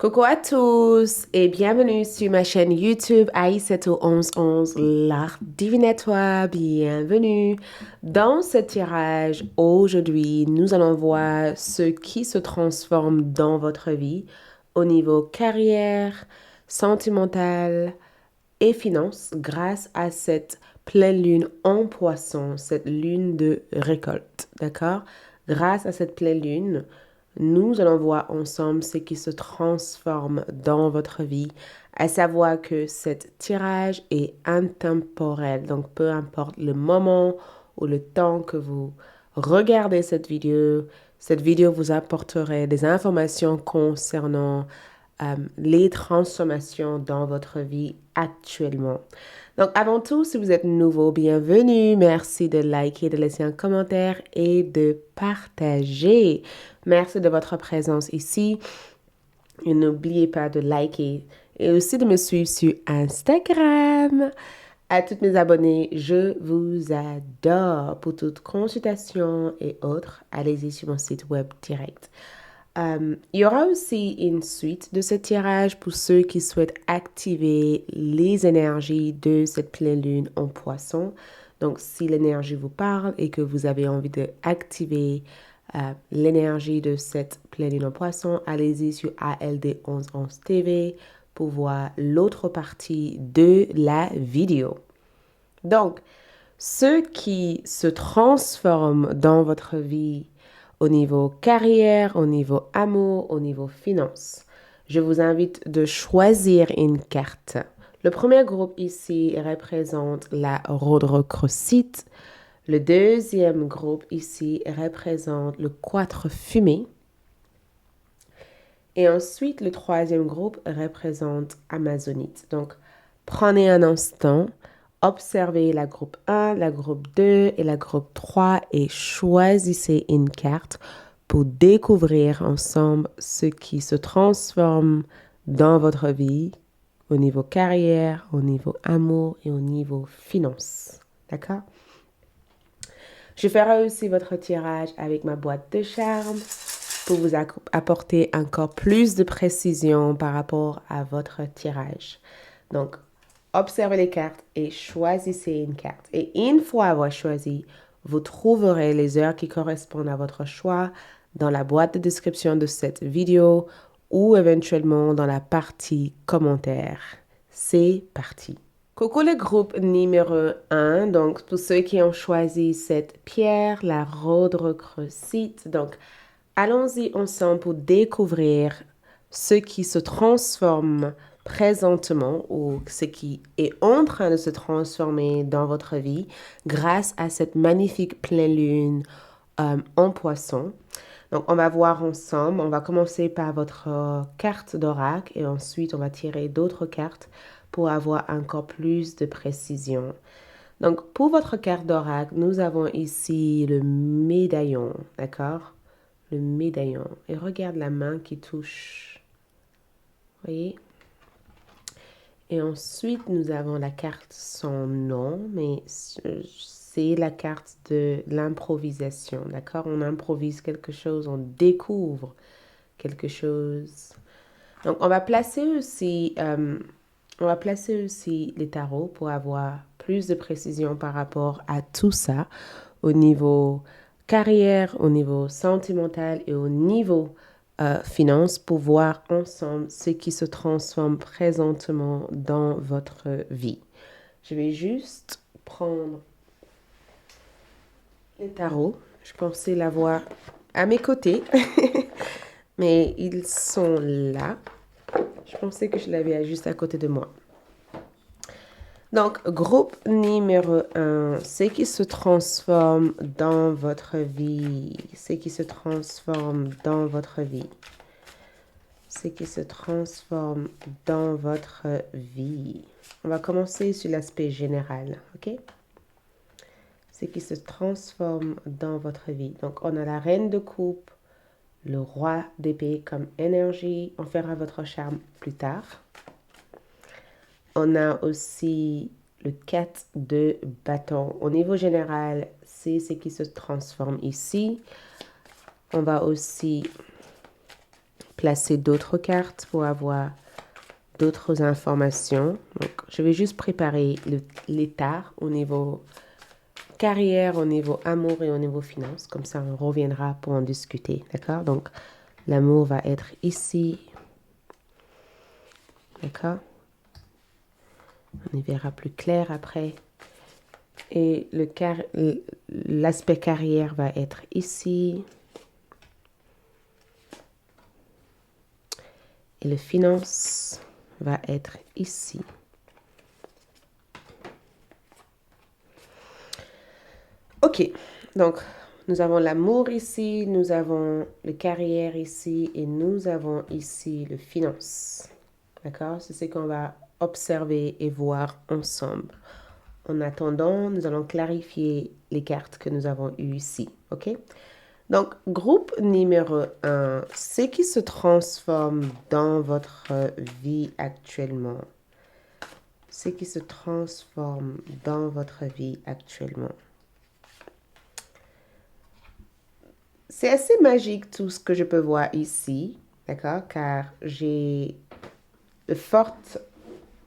Coucou à tous et bienvenue sur ma chaîne YouTube Aïsseto1111, l'art divinatoire. Bienvenue. Dans ce tirage, aujourd'hui, nous allons voir ce qui se transforme dans votre vie au niveau carrière, sentimental et finance grâce à cette pleine lune en poisson, cette lune de récolte. D'accord? Grâce à cette pleine lune, nous allons voir ensemble ce qui se transforme dans votre vie, à savoir que cet tirage est intemporel. Donc, peu importe le moment ou le temps que vous regardez cette vidéo vous apporterait des informations concernant les transformations dans votre vie actuellement. Donc, avant tout, si vous êtes nouveau, bienvenue. Merci de liker, de laisser un commentaire et de partager. Merci de votre présence ici. Et n'oubliez pas de liker et aussi de me suivre sur Instagram. À toutes mes abonnés, je vous adore. Pour toute consultation et autres, allez-y sur mon site web direct. Il y aura aussi une suite de ce tirage pour ceux qui souhaitent activer les énergies de cette pleine lune en poisson. Donc, si l'énergie vous parle et que vous avez envie d'activer l'énergie de cette pleine lune en poisson, allez-y sur ALD 1111 TV pour voir l'autre partie de la vidéo. Donc, ce qui se transforme dans votre vie au niveau carrière, au niveau amour, au niveau finance. Je vous invite de choisir une carte. Le premier groupe ici représente la rhodochrosite. Le deuxième groupe ici représente le quatre fumé. Et ensuite, le troisième groupe représente amazonite. Donc, prenez un instant, observez la groupe 1, la groupe 2 et la groupe 3 et choisissez une carte pour découvrir ensemble ce qui se transforme dans votre vie au niveau carrière, au niveau amour et au niveau finance. D'accord? Je ferai aussi votre tirage avec ma boîte de charme pour vous apporter encore plus de précision par rapport à votre tirage. Donc, observez les cartes et choisissez une carte. Et une fois avoir choisi, vous trouverez les heures qui correspondent à votre choix dans la boîte de description de cette vidéo ou éventuellement dans la partie commentaires. C'est parti. Coucou le groupe numéro 1, donc pour ceux qui ont choisi cette pierre, la rhodochrosite. Donc, allons-y ensemble pour découvrir ce qui se transforme présentement ou ce qui est en train de se transformer dans votre vie grâce à cette magnifique pleine lune en poisson. Donc, on va voir ensemble. On va commencer par votre carte d'oracle et ensuite, on va tirer d'autres cartes pour avoir encore plus de précision. Donc, pour votre carte d'oracle, nous avons ici le médaillon, d'accord? Le médaillon. Et regarde la main qui touche. Voyez? Et ensuite, nous avons la carte sans nom, mais c'est la carte de l'improvisation, d'accord? On improvise quelque chose, on découvre quelque chose. Donc, on va placer aussi les tarots pour avoir plus de précision par rapport à tout ça au niveau carrière, au niveau sentimental et au niveau finance pour voir ensemble ce qui se transforme présentement dans votre vie. Je vais juste prendre les tarots. Je pensais l'avoir à mes côtés, mais ils sont là. Je pensais que je l'avais juste à côté de moi. Donc, groupe numéro 1, ce qui se transforme dans votre vie. Ce qui se transforme dans votre vie. Ce qui se transforme dans votre vie. On va commencer sur l'aspect général, ok? Ce qui se transforme dans votre vie. Donc, on a la reine de coupe, le roi d'épée comme énergie. On fera votre charme plus tard. On a aussi le 4 de bâton. Au niveau général, c'est ce qui se transforme ici. On va aussi placer d'autres cartes pour avoir d'autres informations. Donc, je vais juste préparer l'état au niveau carrière, au niveau amour et au niveau finance. Comme ça, on reviendra pour en discuter. D'accord? Donc, l'amour va être ici. D'accord? On y verra plus clair après. Et l'aspect carrière va être ici. Et le finance va être ici. Ok, donc nous avons l'amour ici, nous avons le carrière ici et nous avons ici le finance. D'accord? C'est ce qu'on va observer et voir ensemble. En attendant, nous allons clarifier les cartes que nous avons eues ici. Ok? Donc, groupe numéro 1, ce qui se transforme dans votre vie actuellement. Ce qui se transforme dans votre vie actuellement. C'est assez magique tout ce que je peux voir ici, d'accord? Car j'ai le fort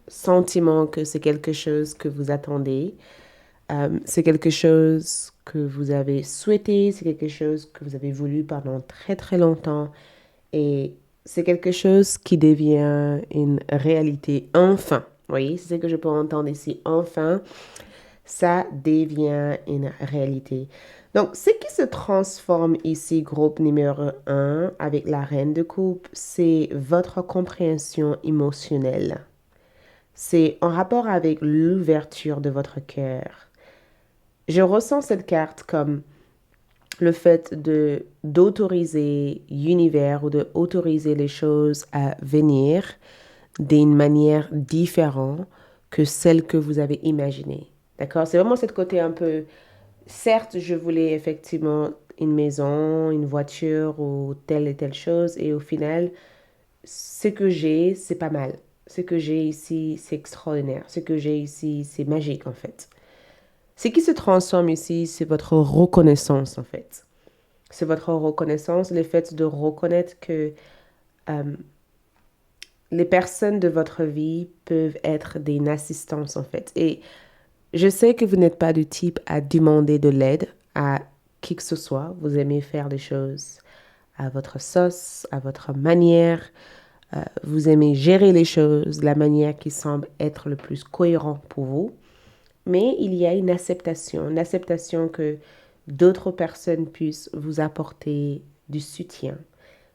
sentiment que c'est quelque chose que vous attendez. C'est quelque chose que vous avez souhaité, c'est quelque chose que vous avez voulu pendant très très longtemps et c'est quelque chose qui devient une réalité enfin. Vous voyez, c'est ce que je peux entendre ici. Enfin, ça devient une réalité. Donc, ce qui se transforme ici, groupe numéro 1, avec la reine de coupe, c'est votre compréhension émotionnelle. C'est en rapport avec l'ouverture de votre cœur. Je ressens cette carte comme le fait d'autoriser l'univers ou d'autoriser les choses à venir d'une manière différente que celle que vous avez imaginée. D'accord? C'est vraiment cette côté un peu, certes, je voulais effectivement une maison, une voiture ou telle et telle chose et au final, ce que j'ai, c'est pas mal. Ce que j'ai ici, c'est extraordinaire. Ce que j'ai ici, c'est magique en fait. Ce qui se transforme ici, c'est votre reconnaissance en fait. C'est votre reconnaissance, le fait de reconnaître que euh, les personnes de votre vie peuvent être des assistances en fait. Et je sais que vous n'êtes pas du type à demander de l'aide à qui que ce soit. Vous aimez faire les choses à votre sauce, à votre manière. Vous aimez gérer les choses de la manière qui semble être le plus cohérent pour vous. Mais il y a une acceptation que d'autres personnes puissent vous apporter du soutien,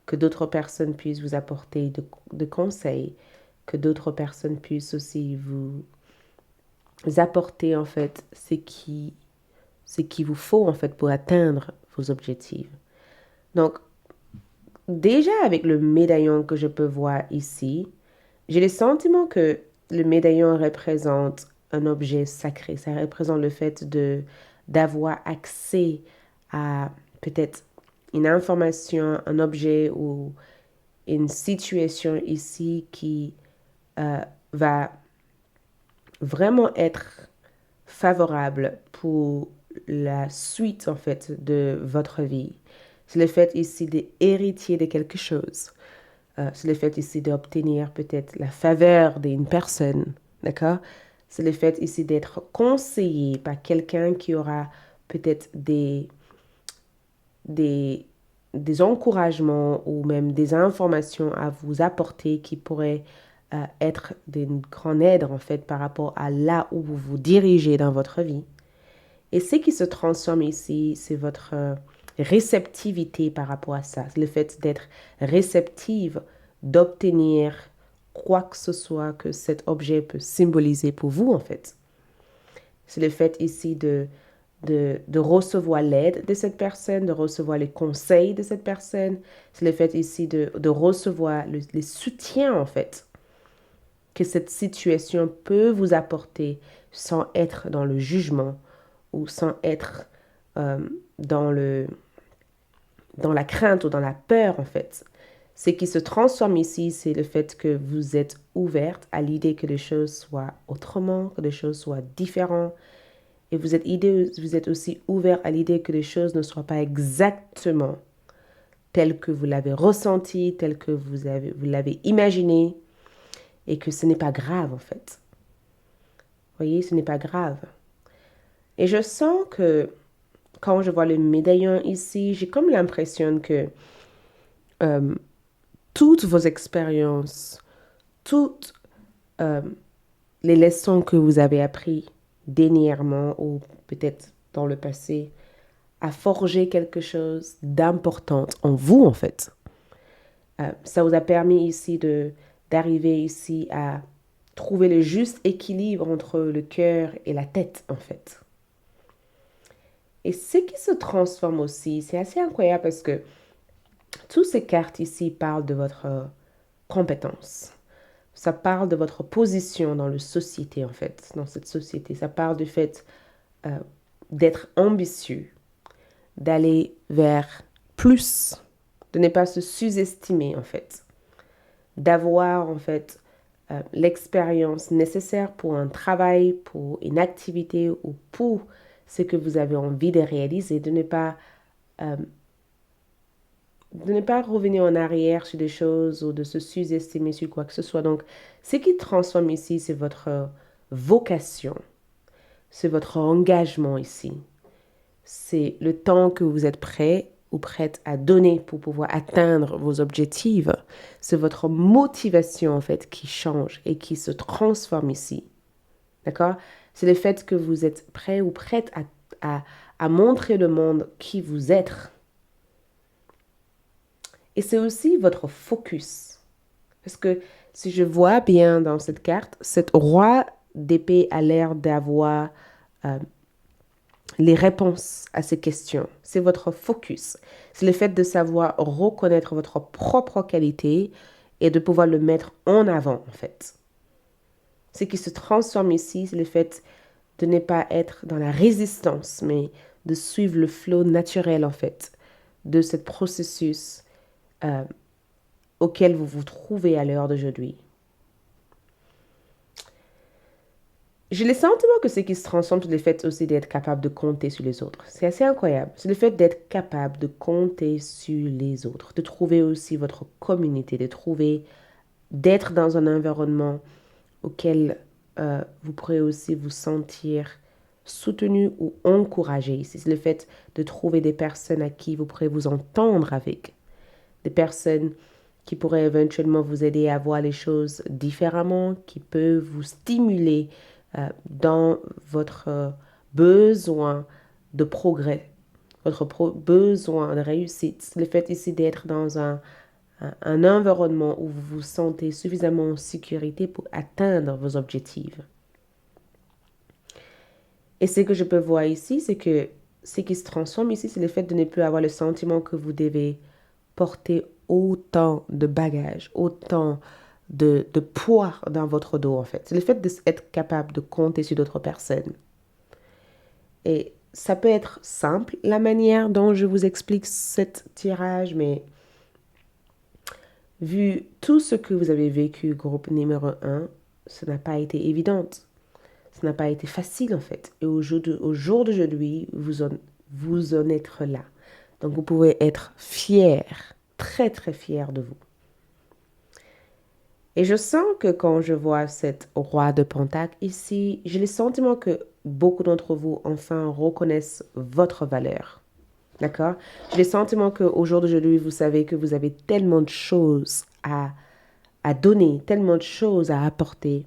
que d'autres personnes puissent vous apporter de conseils, que d'autres personnes puissent aussi vous apporter en fait ce qui vous faut en fait pour atteindre vos objectifs. Donc, déjà avec le médaillon que je peux voir ici, j'ai le sentiment que le médaillon représente un objet sacré. Ça représente le fait d'avoir accès à peut-être une information, un objet ou une situation ici qui va vraiment être favorable pour la suite en fait de votre vie. C'est le fait ici d'héritier de quelque chose. C'est le fait ici d'obtenir peut-être la faveur d'une personne, d'accord? C'est le fait ici d'être conseillé par quelqu'un qui aura peut-être des, des encouragements ou même des informations à vous apporter qui pourraient être d'une grande aide en fait par rapport à là où vous vous dirigez dans votre vie. Et ce qui se transforme ici, c'est votre réceptivité par rapport à ça. C'est le fait d'être réceptive, d'obtenir quoi que ce soit que cet objet peut symboliser pour vous, en fait. C'est le fait ici de recevoir l'aide de cette personne, de recevoir les conseils de cette personne. C'est le fait ici de recevoir les soutiens, en fait, que cette situation peut vous apporter sans être dans le jugement ou sans être euh, dans dans la crainte ou dans la peur, en fait. Ce qui se transforme ici, c'est le fait que vous êtes ouverte à l'idée que les choses soient autrement, que les choses soient différentes. Et vous êtes aussi ouvert à l'idée que les choses ne soient pas exactement tel que vous l'avez ressenti, tel que vous l'avez imaginé, et que ce n'est pas grave en fait. Vous voyez, ce n'est pas grave. Et je sens que quand je vois le médaillon ici, j'ai comme l'impression que euh, toutes vos expériences, toutes les leçons que vous avez apprises dernièrement ou peut-être dans le passé, a forgé quelque chose d'important en vous en fait. Ça vous a permis ici d'arriver ici à trouver le juste équilibre entre le cœur et la tête en fait. Et ce qui se transforme aussi, c'est assez incroyable parce que toutes ces cartes ici parlent de votre compétence. Ça parle de votre position dans la société, en fait, dans cette société. Ça parle du fait d'être ambitieux, d'aller vers plus, de ne pas se sous-estimer, en fait, d'avoir, en fait, l'expérience nécessaire pour un travail, pour une activité ou pour ce que vous avez envie de réaliser, euh, de ne pas revenir en arrière sur des choses ou de se sous-estimer sur quoi que ce soit. Donc, ce qui transforme ici, c'est votre vocation, c'est votre engagement ici. C'est le temps que vous êtes prêt ou prête à donner pour pouvoir atteindre vos objectifs. C'est votre motivation, en fait, qui change et qui se transforme ici. D'accord? C'est le fait que vous êtes prêt ou prête à montrer le monde qui vous êtes. Et c'est aussi votre focus. Parce que si je vois bien dans cette carte, cette roi d'épée a l'air d'avoir euh, les réponses à ces questions. C'est votre focus. C'est le fait de savoir reconnaître votre propre qualité et de pouvoir le mettre en avant, en fait. Ce qui se transforme ici, c'est le fait de ne pas être dans la résistance, mais de suivre le flot naturel, en fait, de ce processus auquel vous vous trouvez à l'heure d'aujourd'hui. J'ai le sentiment que ce qui se transforme, c'est le fait aussi d'être capable de compter sur les autres. C'est assez incroyable. C'est le fait d'être capable de compter sur les autres, de trouver aussi votre communauté, d'être dans un environnement auquel vous pourrez aussi vous sentir soutenu ou encouragé ici. C'est le fait de trouver des personnes à qui vous pourrez vous entendre avec, des personnes qui pourraient éventuellement vous aider à voir les choses différemment, qui peuvent vous stimuler dans votre besoin de progrès, votre besoin de réussite. Le fait ici d'être dans un environnement où vous vous sentez suffisamment en sécurité pour atteindre vos objectifs. Et ce que je peux voir ici, c'est que ce qui se transforme ici, c'est le fait de ne plus avoir le sentiment que vous devez porter autant de bagages, autant de poids dans votre dos, en fait. C'est le fait d'être capable de compter sur d'autres personnes. Et ça peut être simple, la manière dont je vous explique cet tirage, mais vu tout ce que vous avez vécu, groupe numéro 1, ça n'a pas été évident. Ça n'a pas été facile, en fait. Et au jour d'aujourd'hui, vous en êtes là. Donc, vous pouvez être fier, très, très fier de vous. Et je sens que quand je vois cette roi de Pentacle ici, j'ai le sentiment que beaucoup d'entre vous, enfin, reconnaissent votre valeur. D'accord? J'ai le sentiment qu'au jour d'aujourd'hui, vous savez que vous avez tellement de choses à donner, tellement de choses à apporter.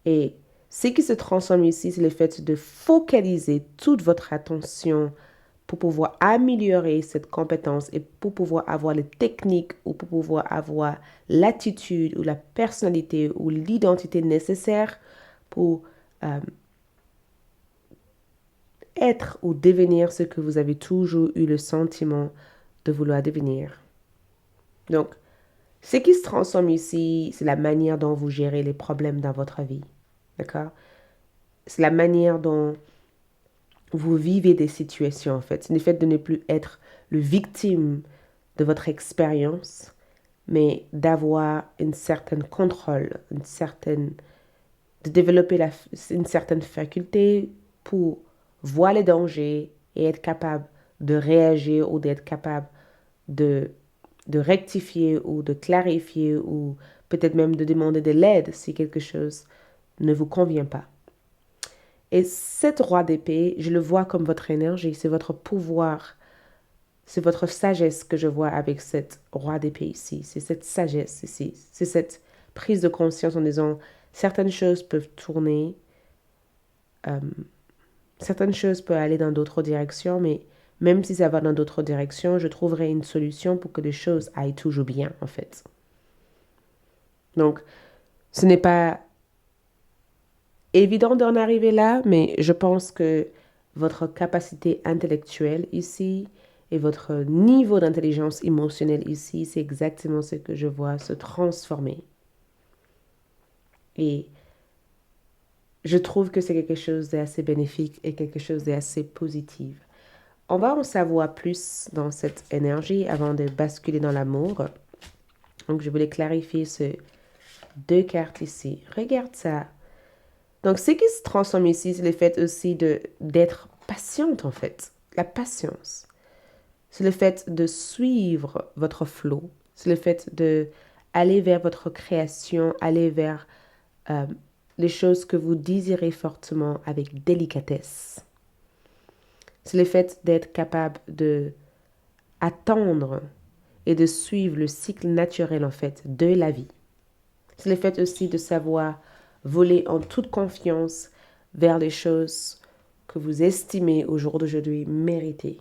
Et ce qui se transforme ici, c'est le fait de focaliser toute votre attention pour pouvoir améliorer cette compétence et pour pouvoir avoir les techniques ou pour pouvoir avoir l'attitude ou la personnalité ou l'identité nécessaire pour être ou devenir ce que vous avez toujours eu le sentiment de vouloir devenir. Donc, ce qui se transforme ici, c'est la manière dont vous gérez les problèmes dans votre vie. D'accord? C'est la manière dont vous vivez des situations, en fait. C'est le fait de ne plus être le victime de votre expérience, mais d'avoir une certaine contrôle, de développer une certaine faculté pour voir les dangers et être capable de réagir ou d'être capable de, de rectifier ou de clarifier ou peut-être même de demander de l'aide si quelque chose ne vous convient pas. Et cette roi d'épée, je le vois comme votre énergie, c'est votre pouvoir, c'est votre sagesse que je vois avec cette roi d'épée ici. C'est cette sagesse ici. C'est cette prise de conscience en disant certaines choses peuvent tourner, euh, certaines choses peuvent aller dans d'autres directions, mais même si ça va dans d'autres directions, je trouverai une solution pour que les choses aillent toujours bien, en fait. Donc, ce n'est pas évident d'en arriver là, mais je pense que votre capacité intellectuelle ici et votre niveau d'intelligence émotionnelle ici, c'est exactement ce que je vois se transformer. Et je trouve que c'est quelque chose d'assez bénéfique et quelque chose d'assez positif. On va en savoir plus dans cette énergie avant de basculer dans l'amour. Donc, je voulais clarifier ces deux cartes ici. Regarde ça. Donc, ce qui se transforme ici, c'est le fait aussi d'être patiente, en fait. La patience. C'est le fait de suivre votre flow. C'est le fait de aller vers votre création, aller vers euh, les choses que vous désirez fortement avec délicatesse. C'est le fait d'être capable de attendre et de suivre le cycle naturel, en fait, de la vie. C'est le fait aussi de savoir voler en toute confiance vers les choses que vous estimez au jour d'aujourd'hui mériter.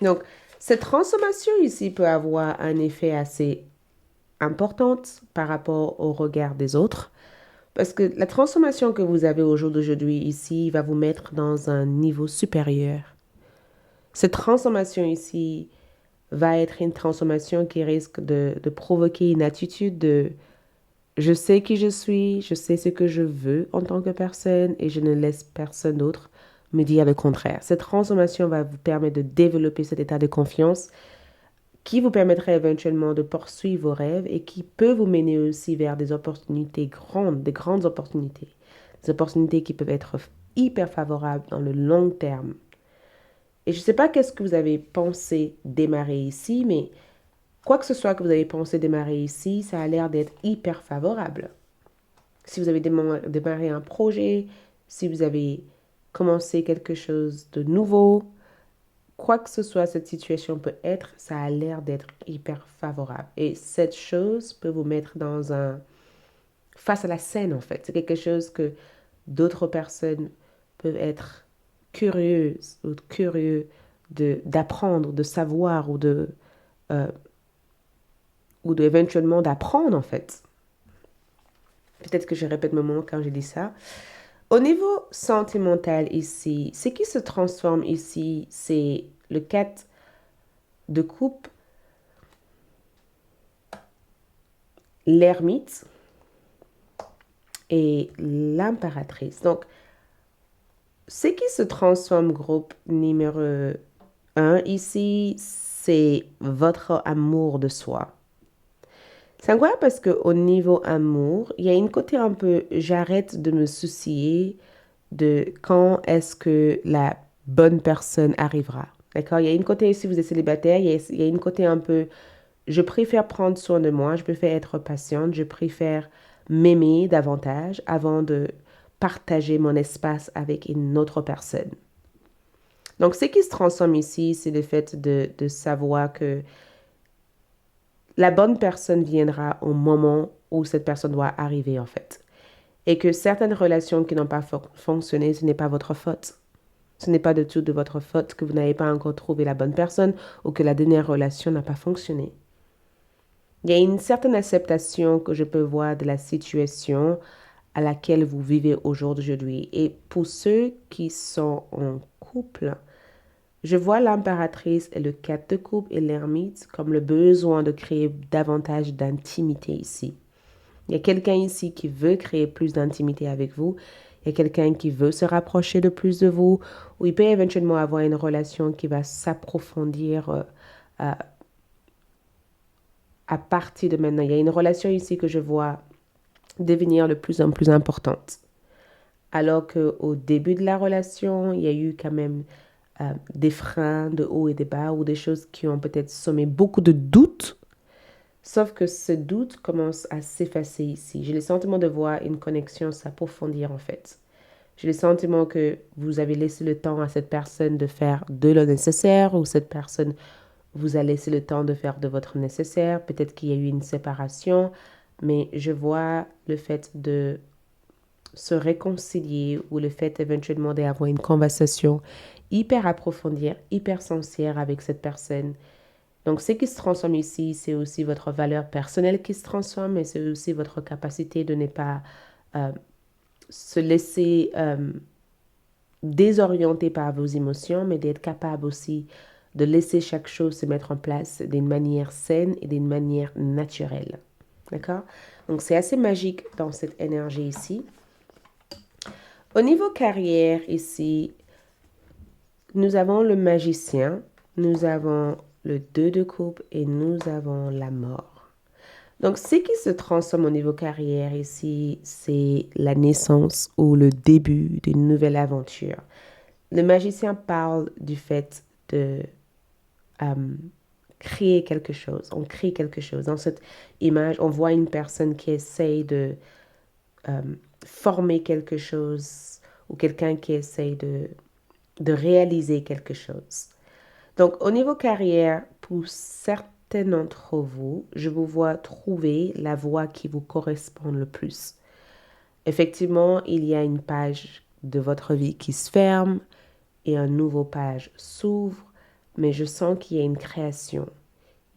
Donc, cette transformation ici peut avoir un effet assez important par rapport au regard des autres, parce que la transformation que vous avez au jour d'aujourd'hui ici va vous mettre dans un niveau supérieur. Cette transformation ici va être une transformation qui risque de provoquer une attitude de je sais qui je suis, je sais ce que je veux en tant que personne et je ne laisse personne d'autre me dire le contraire. Cette transformation va vous permettre de développer cet état de confiance qui vous permettrait éventuellement de poursuivre vos rêves et qui peut vous mener aussi vers des opportunités grandes, des grandes opportunités. Des opportunités qui peuvent être hyper favorables dans le long terme. Et je ne sais pas qu'est-ce que vous avez pensé démarrer ici, mais quoi que ce soit que vous avez pensé démarrer ici, ça a l'air d'être hyper favorable. Si vous avez démarré un projet, si vous avez commencé quelque chose de nouveau, quoi que ce soit cette situation peut être, ça a l'air d'être hyper favorable. Et cette chose peut vous mettre dans un... face à la scène, en fait. C'est quelque chose que d'autres personnes peuvent être curieuses ou curieux d'apprendre, de savoir euh, ou éventuellement d'apprendre, en fait. Peut-être que je répète mon mot quand je dis ça. Au niveau sentimental ici, ce qui se transforme ici, c'est le 4 de coupe, l'ermite et l'impératrice. Donc, ce qui se transforme, groupe numéro 1 ici, c'est votre amour de soi. C'est incroyable parce qu'au niveau amour, il y a une côté un peu, j'arrête de me soucier de quand est-ce que la bonne personne arrivera. D'accord? Il y a une côté, si vous êtes célibataire, il y a une côté un peu, je préfère prendre soin de moi, je préfère être patiente, je préfère m'aimer davantage avant de partager mon espace avec une autre personne. Donc, ce qui se transforme ici, c'est le fait de savoir que la bonne personne viendra au moment où cette personne doit arriver, en fait. Et que certaines relations qui n'ont pas fonctionné, ce n'est pas votre faute. Ce n'est pas du tout de votre faute que vous n'avez pas encore trouvé la bonne personne ou que la dernière relation n'a pas fonctionné. Il y a une certaine acceptation que je peux voir de la situation à laquelle vous vivez aujourd'hui. Et pour ceux qui sont en couple, je vois l'impératrice et le 4 de coupe et l'ermite comme le besoin de créer davantage d'intimité ici. Il y a quelqu'un ici qui veut créer plus d'intimité avec vous. Il y a quelqu'un qui veut se rapprocher de plus de vous. Ou il peut éventuellement avoir une relation qui va s'approfondir à partir de maintenant. Il y a une relation ici que je vois devenir de plus en plus importante. alors qu'au début de la relation, il y a eu quand même des freins de haut et de bas ou des choses qui ont peut-être semé beaucoup de doutes. Sauf que ce doute commence à s'effacer ici. J'ai le sentiment de voir une connexion s'approfondir en fait. J'ai le sentiment que vous avez laissé le temps à cette personne de faire de le nécessaire ou cette personne vous a laissé le temps de faire de votre nécessaire. Peut-être qu'il y a eu une séparation, mais je vois le fait de se réconcilier ou le fait éventuellement d'avoir une conversation hyper approfondie, hyper sincère avec cette personne. Donc, ce qui se transforme ici, c'est aussi votre valeur personnelle qui se transforme, mais c'est aussi votre capacité de ne pas euh, se laisser désorienter par vos émotions, mais d'être capable aussi de laisser chaque chose se mettre en place d'une manière saine et d'une manière naturelle. D'accord? Donc, c'est assez magique dans cette énergie ici. Au niveau carrière, ici, nous avons le magicien, nous avons le 2 de coupe et nous avons la mort. Donc, ce qui se transforme au niveau carrière ici, c'est la naissance ou le début d'une nouvelle aventure. Le magicien parle du fait de euh, créer quelque chose. On crée quelque chose. Dans cette image, on voit une personne qui essaye de euh, former quelque chose ou quelqu'un qui essaye de réaliser quelque chose. Donc, au niveau carrière, pour certains d'entre vous, je vous vois trouver la voie qui vous correspond le plus. Effectivement, il y a une page de votre vie qui se ferme et une nouvelle page s'ouvre, mais je sens qu'il y a une création.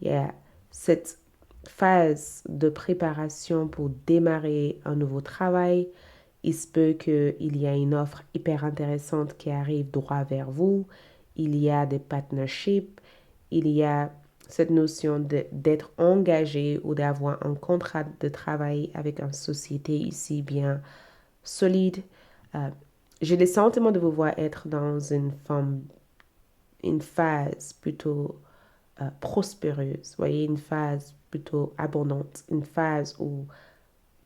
Il y a cette phase de préparation pour démarrer un nouveau travail. Il se peut qu'il y ait une offre hyper intéressante qui arrive droit vers vous. Il y a des partnerships. Il y a cette notion d'être engagé ou d'avoir un contrat de travail avec une société ici bien solide. Euh, j'ai le sentiment de vous voir être dans une phase plutôt prospéreuse, voyez, une phase plutôt abondante, une phase où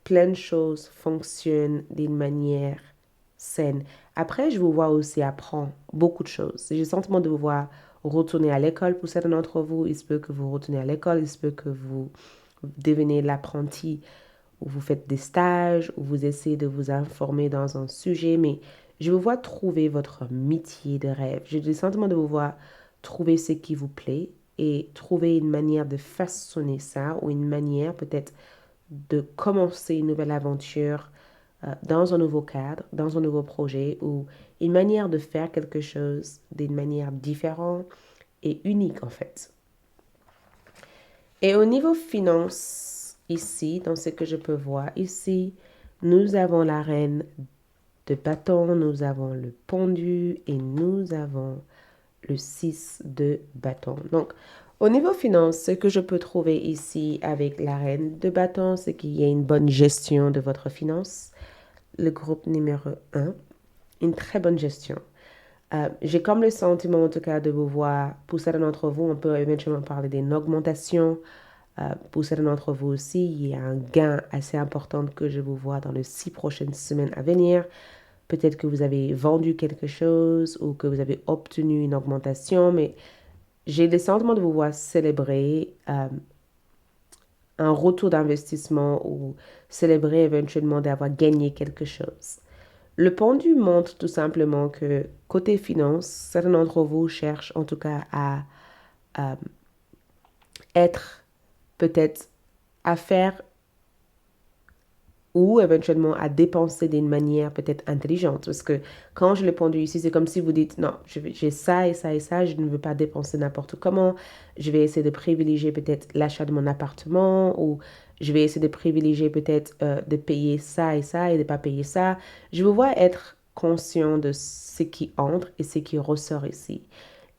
plein de choses fonctionnent d'une manière saine. Après, je vous vois aussi apprendre beaucoup de choses. J'ai le sentiment de vous voir retourner à l'école. Pour certains d'entre vous, il se peut que vous retournez à l'école, il se peut que vous devenez l'apprenti ou vous faites des stages ou vous essayez de vous informer dans un sujet, mais je vous vois trouver votre métier de rêve. J'ai le sentiment de vous voir trouver ce qui vous plaît et trouver une manière de façonner ça ou une manière peut-être de commencer une nouvelle aventure dans un nouveau cadre, dans un nouveau projet ou une manière de faire quelque chose d'une manière différente et unique en fait. Et au niveau finance, ici, dans ce que je peux voir, ici, nous avons la reine de bâton, nous avons le pendu et nous avons le 6 de bâton. Donc, au niveau finance, ce que je peux trouver ici avec la reine de bâton, c'est qu'il y a une bonne gestion de votre finance. Le groupe numéro 1, une très bonne gestion. J'ai comme le sentiment, en tout cas, de vous voir, pour certains d'entre vous, on peut éventuellement parler d'une augmentation. Pour certains d'entre vous aussi, il y a un gain assez important que je vous vois dans les 6 prochaines semaines à venir. Peut-être que vous avez vendu quelque chose ou que vous avez obtenu une augmentation, mais j'ai le sentiment de vous voir célébrer un retour d'investissement ou célébrer éventuellement d'avoir gagné quelque chose. Le pendu montre tout simplement que côté finance, certains d'entre vous cherchent en tout cas à être peut-être à faire ou éventuellement à dépenser d'une manière peut-être intelligente. Parce que quand je l'ai pendu ici, c'est comme si vous dites, non, j'ai ça et ça et ça, je ne veux pas dépenser n'importe comment, je vais essayer de privilégier peut-être l'achat de mon appartement ou je vais essayer de privilégier peut-être de payer ça et ça et de ne pas payer ça. Je veux voir être conscient de ce qui entre et ce qui ressort ici.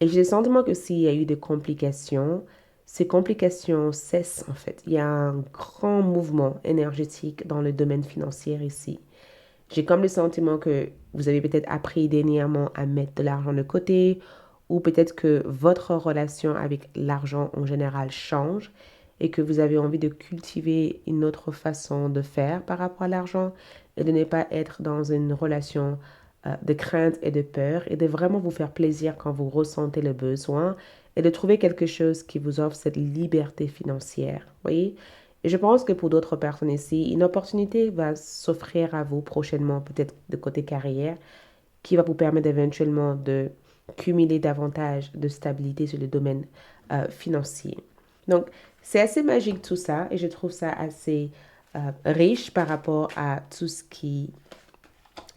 Et j'ai le sentiment que s'il y a eu des complications, ces complications cessent en fait. Il y a un grand mouvement énergétique dans le domaine financier ici. J'ai comme le sentiment que vous avez peut-être appris dernièrement à mettre de l'argent de côté ou peut-être que votre relation avec l'argent en général change et que vous avez envie de cultiver une autre façon de faire par rapport à l'argent. et de ne pas être dans une relation de crainte et de peur et de vraiment vous faire plaisir quand vous ressentez le besoin et de trouver quelque chose qui vous offre cette liberté financière. Voyez? Et je pense que pour d'autres personnes ici, une opportunité va s'offrir à vous prochainement, peut-être de côté carrière, qui va vous permettre éventuellement de cumuler davantage de stabilité sur le domaine financier. Donc, c'est assez magique tout ça et je trouve ça assez riche par rapport à tout ce qui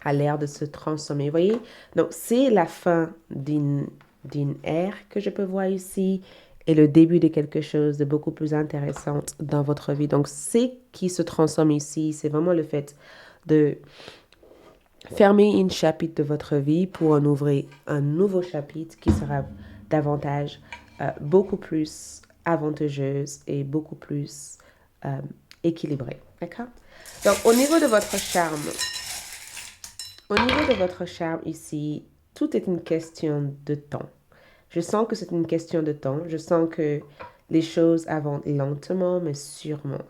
a l'air de se transformer. Vous voyez? Donc, c'est la fin d'une ère que je peux voir ici et le début de quelque chose de beaucoup plus intéressant dans votre vie. Donc, ce qui se transforme ici, c'est vraiment le fait de fermer une chapitre de votre vie pour en ouvrir un nouveau chapitre qui sera davantage, beaucoup plus avantageuse et beaucoup plus équilibré. D'accord? Donc, au niveau de votre charme ici, tout est une question de temps. Je sens que c'est une question de temps. Je sens que les choses avancent lentement, mais sûrement.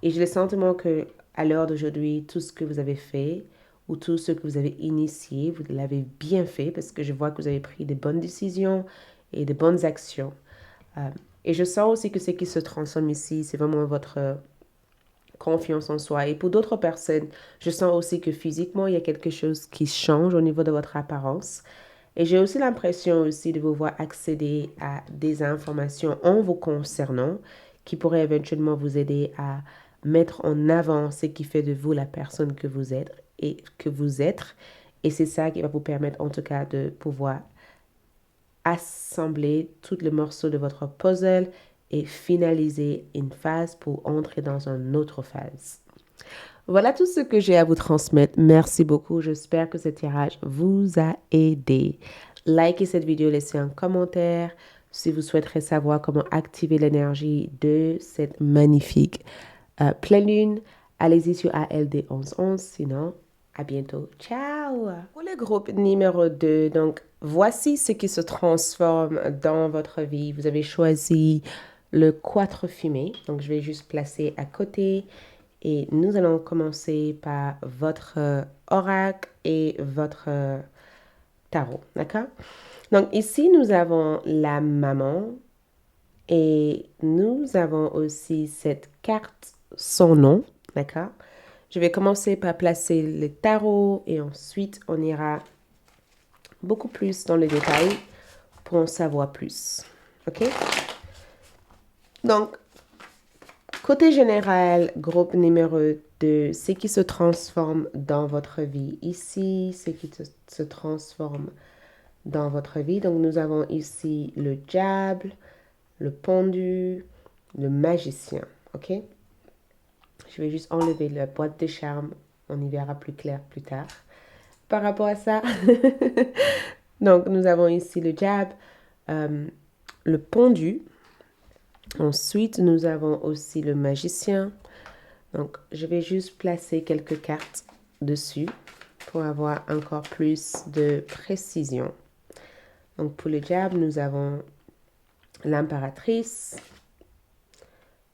Et j'ai le sentiment que à l'heure d'aujourd'hui, tout ce que vous avez fait ou tout ce que vous avez initié, vous l'avez bien fait parce que je vois que vous avez pris de bonnes décisions et de bonnes actions. Et je sens aussi que ce qui se transforme ici, c'est vraiment votre confiance en soi. Et pour d'autres personnes, je sens aussi que physiquement, il y a quelque chose qui change au niveau de votre apparence. Et j'ai aussi l'impression aussi de vous voir accéder à des informations en vous concernant qui pourraient éventuellement vous aider à mettre en avant ce qui fait de vous la personne que vous êtes et que vous êtes. Et c'est ça qui va vous permettre en tout cas de pouvoir assembler tout le morceau de votre puzzle et finaliser une phase pour entrer dans une autre phase. Voilà tout ce que j'ai à vous transmettre. Merci beaucoup. J'espère que ce tirage vous a aidé. Likez cette vidéo, laissez un commentaire si vous souhaiterez savoir comment activer l'énergie de cette magnifique pleine lune. Allez-y sur ALD 1111. Sinon, à bientôt. Ciao! Pour le groupe numéro 2, donc voici ce qui se transforme dans votre vie. Vous avez choisi le 4 fumé. Donc, je vais juste placer à côté. Et nous allons commencer par votre oracle et votre tarot. D'accord? Donc, ici, nous avons la maman. Et nous avons aussi cette carte, son nom. D'accord? Je vais commencer par placer le tarot et ensuite on ira beaucoup plus dans le détail pour en savoir plus. OK? Donc, côté général, groupe numéro 2, ce qui se transforme dans votre vie. Ici, ce qui se transforme dans votre vie. Donc, nous avons ici le diable, le pendu, le magicien. OK? Je vais juste enlever la boîte de charme. On y verra plus clair plus tard. Par rapport à ça, donc nous avons ici le diable, le pendu. Ensuite, nous avons aussi le magicien. Donc, je vais juste placer quelques cartes dessus pour avoir encore plus de précision. Donc, pour le diable, nous avons l'impératrice.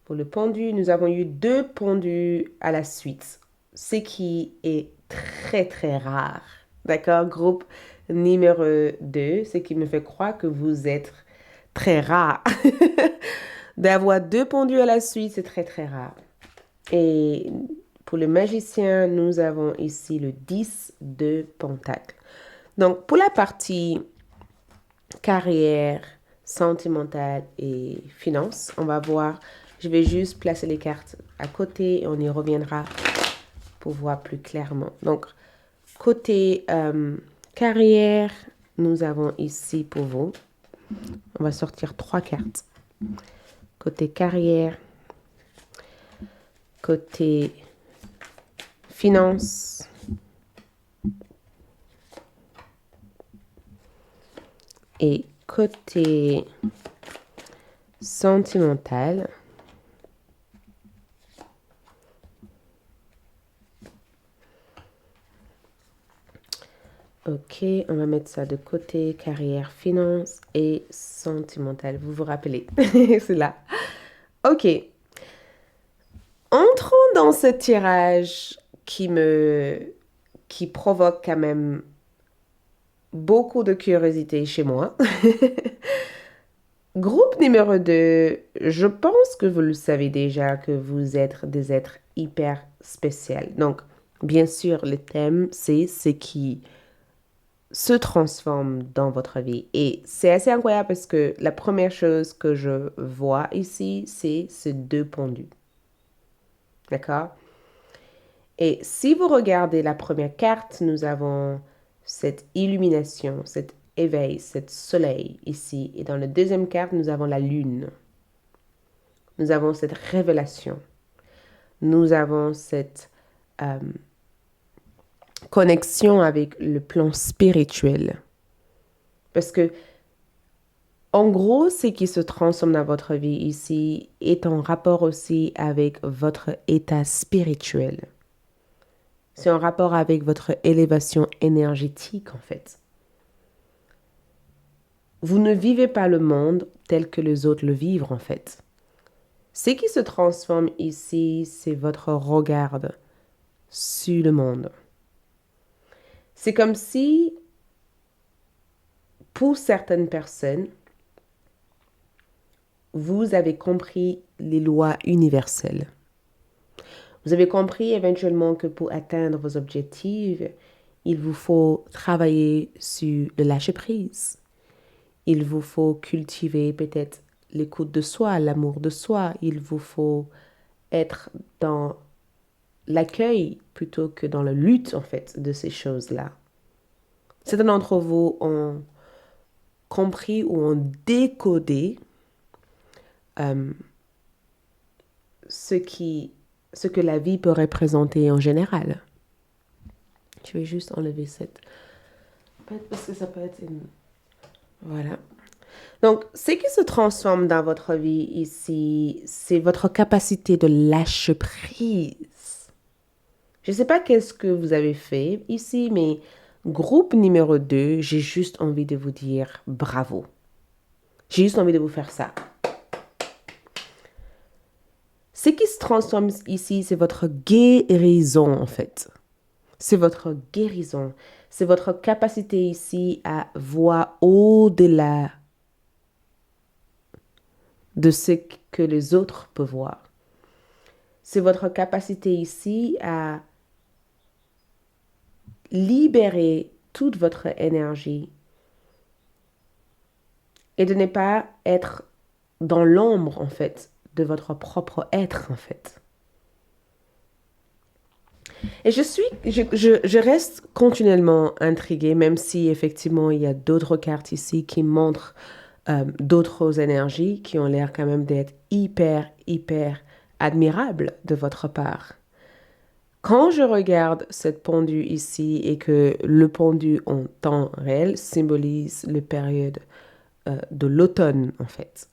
Pour le pendu, nous avons eu 2 pendus à la suite, ce qui est très, très rare. D'accord? Groupe numéro 2, ce qui me fait croire que vous êtes très rare. D'avoir 2 pendus à la suite, c'est très, très rare. Et pour le magicien, nous avons ici le 10 de pentacle. Donc, pour la partie carrière, sentimentale et finance, on va voir, je vais juste placer les cartes à côté et on y reviendra pour voir plus clairement. Donc, côté carrière, nous avons ici pour vous, on va sortir 3 cartes. Côté carrière, côté finance, et côté sentimental. Ok, on va mettre ça de côté, carrière, finance et sentimental. Vous vous rappelez, c'est là. Ok. Entrons dans ce tirage qui qui provoque quand même beaucoup de curiosité chez moi. Groupe numéro 2, je pense que vous le savez déjà que vous êtes des êtres hyper spéciaux. Donc, bien sûr, le thème, c'est ce qui se transforme dans votre vie. Et c'est assez incroyable parce que la première chose que je vois ici, c'est ces deux pendus. D'accord? Et si vous regardez la première carte, nous avons cette illumination, cet éveil, cet soleil ici. Et dans la deuxième carte, nous avons la lune. Nous avons cette révélation. Nous avons cette connexion avec le plan spirituel. Parce que, en gros, ce qui se transforme dans votre vie ici est en rapport aussi avec votre état spirituel. C'est en rapport avec votre élévation énergétique, en fait. Vous ne vivez pas le monde tel que les autres le vivent, en fait. Ce qui se transforme ici, c'est votre regard sur le monde. C'est comme si, pour certaines personnes, vous avez compris les lois universelles. Vous avez compris éventuellement que pour atteindre vos objectifs, il vous faut travailler sur le lâcher-prise. Il vous faut cultiver peut-être l'écoute de soi, l'amour de soi. Il vous faut être dans l'accueil plutôt que dans la lutte, en fait, de ces choses-là. Certains d'entre vous ont compris ou ont décodé ce que la vie peut représenter en général. Je vais juste enlever cette... Parce que ça peut être une... Voilà. Donc, ce qui se transforme dans votre vie ici, c'est votre capacité de lâcher prise. Je ne sais pas qu'est-ce que vous avez fait ici, mais groupe numéro 2, j'ai juste envie de vous dire bravo. J'ai juste envie de vous faire ça. Ce qui se transforme ici, c'est votre guérison, en fait. C'est votre guérison. C'est votre capacité ici à voir au-delà de ce que les autres peuvent voir. C'est votre capacité ici à libérer toute votre énergie et de ne pas être dans l'ombre, en fait, de votre propre être, en fait. Et je reste continuellement intriguée, même si effectivement il y a d'autres cartes ici qui montrent d'autres énergies qui ont l'air quand même d'être hyper admirables de votre part. Quand je regarde cette pendule ici et que le pendu en temps réel symbolise la période de l'automne, en fait,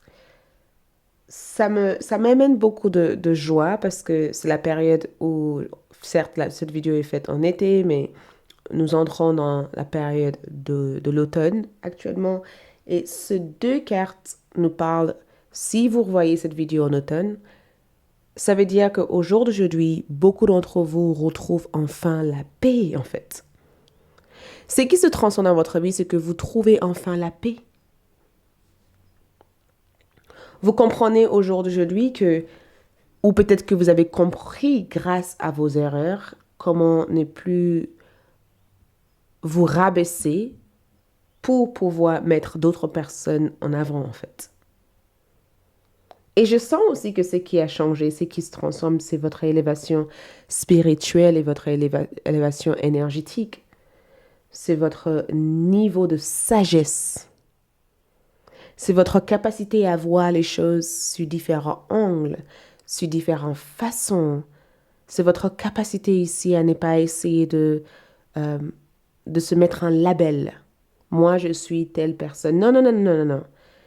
ça m'amène beaucoup de joie parce que c'est la période où, certes, cette vidéo est faite en été, mais nous entrons dans la période de l'automne actuellement. Et ces deux cartes nous parlent, si vous voyez cette vidéo en automne, ça veut dire qu'au jour d'aujourd'hui, beaucoup d'entre vous retrouvent enfin la paix, en fait. Ce qui se transforme dans votre vie, c'est que vous trouvez enfin la paix. Vous comprenez au jour d'aujourd'hui que, ou peut-être que vous avez compris grâce à vos erreurs, comment ne plus vous rabaisser pour pouvoir mettre d'autres personnes en avant, en fait. Et je sens aussi que ce qui a changé, ce qui se transforme, c'est votre élévation spirituelle et votre élévation énergétique. C'est votre niveau de sagesse. C'est votre capacité à voir les choses sous différents angles, sous différentes façons. C'est votre capacité ici à ne pas essayer de se mettre un label. Moi, je suis telle personne. Non, non, non, non, non, non.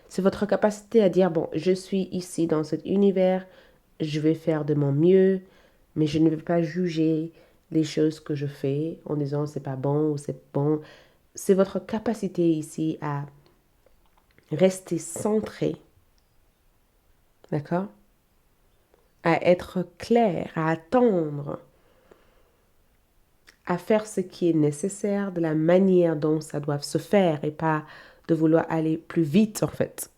C'est votre capacité à dire, bon, je suis ici dans cet univers, je vais faire de mon mieux, mais je ne vais pas juger les choses que je fais en disant c'est pas bon ou c'est bon. C'est votre capacité ici à rester centré, d'accord? À être clair, à attendre à faire ce qui est nécessaire de la manière dont ça doit se faire et pas de vouloir aller plus vite en fait.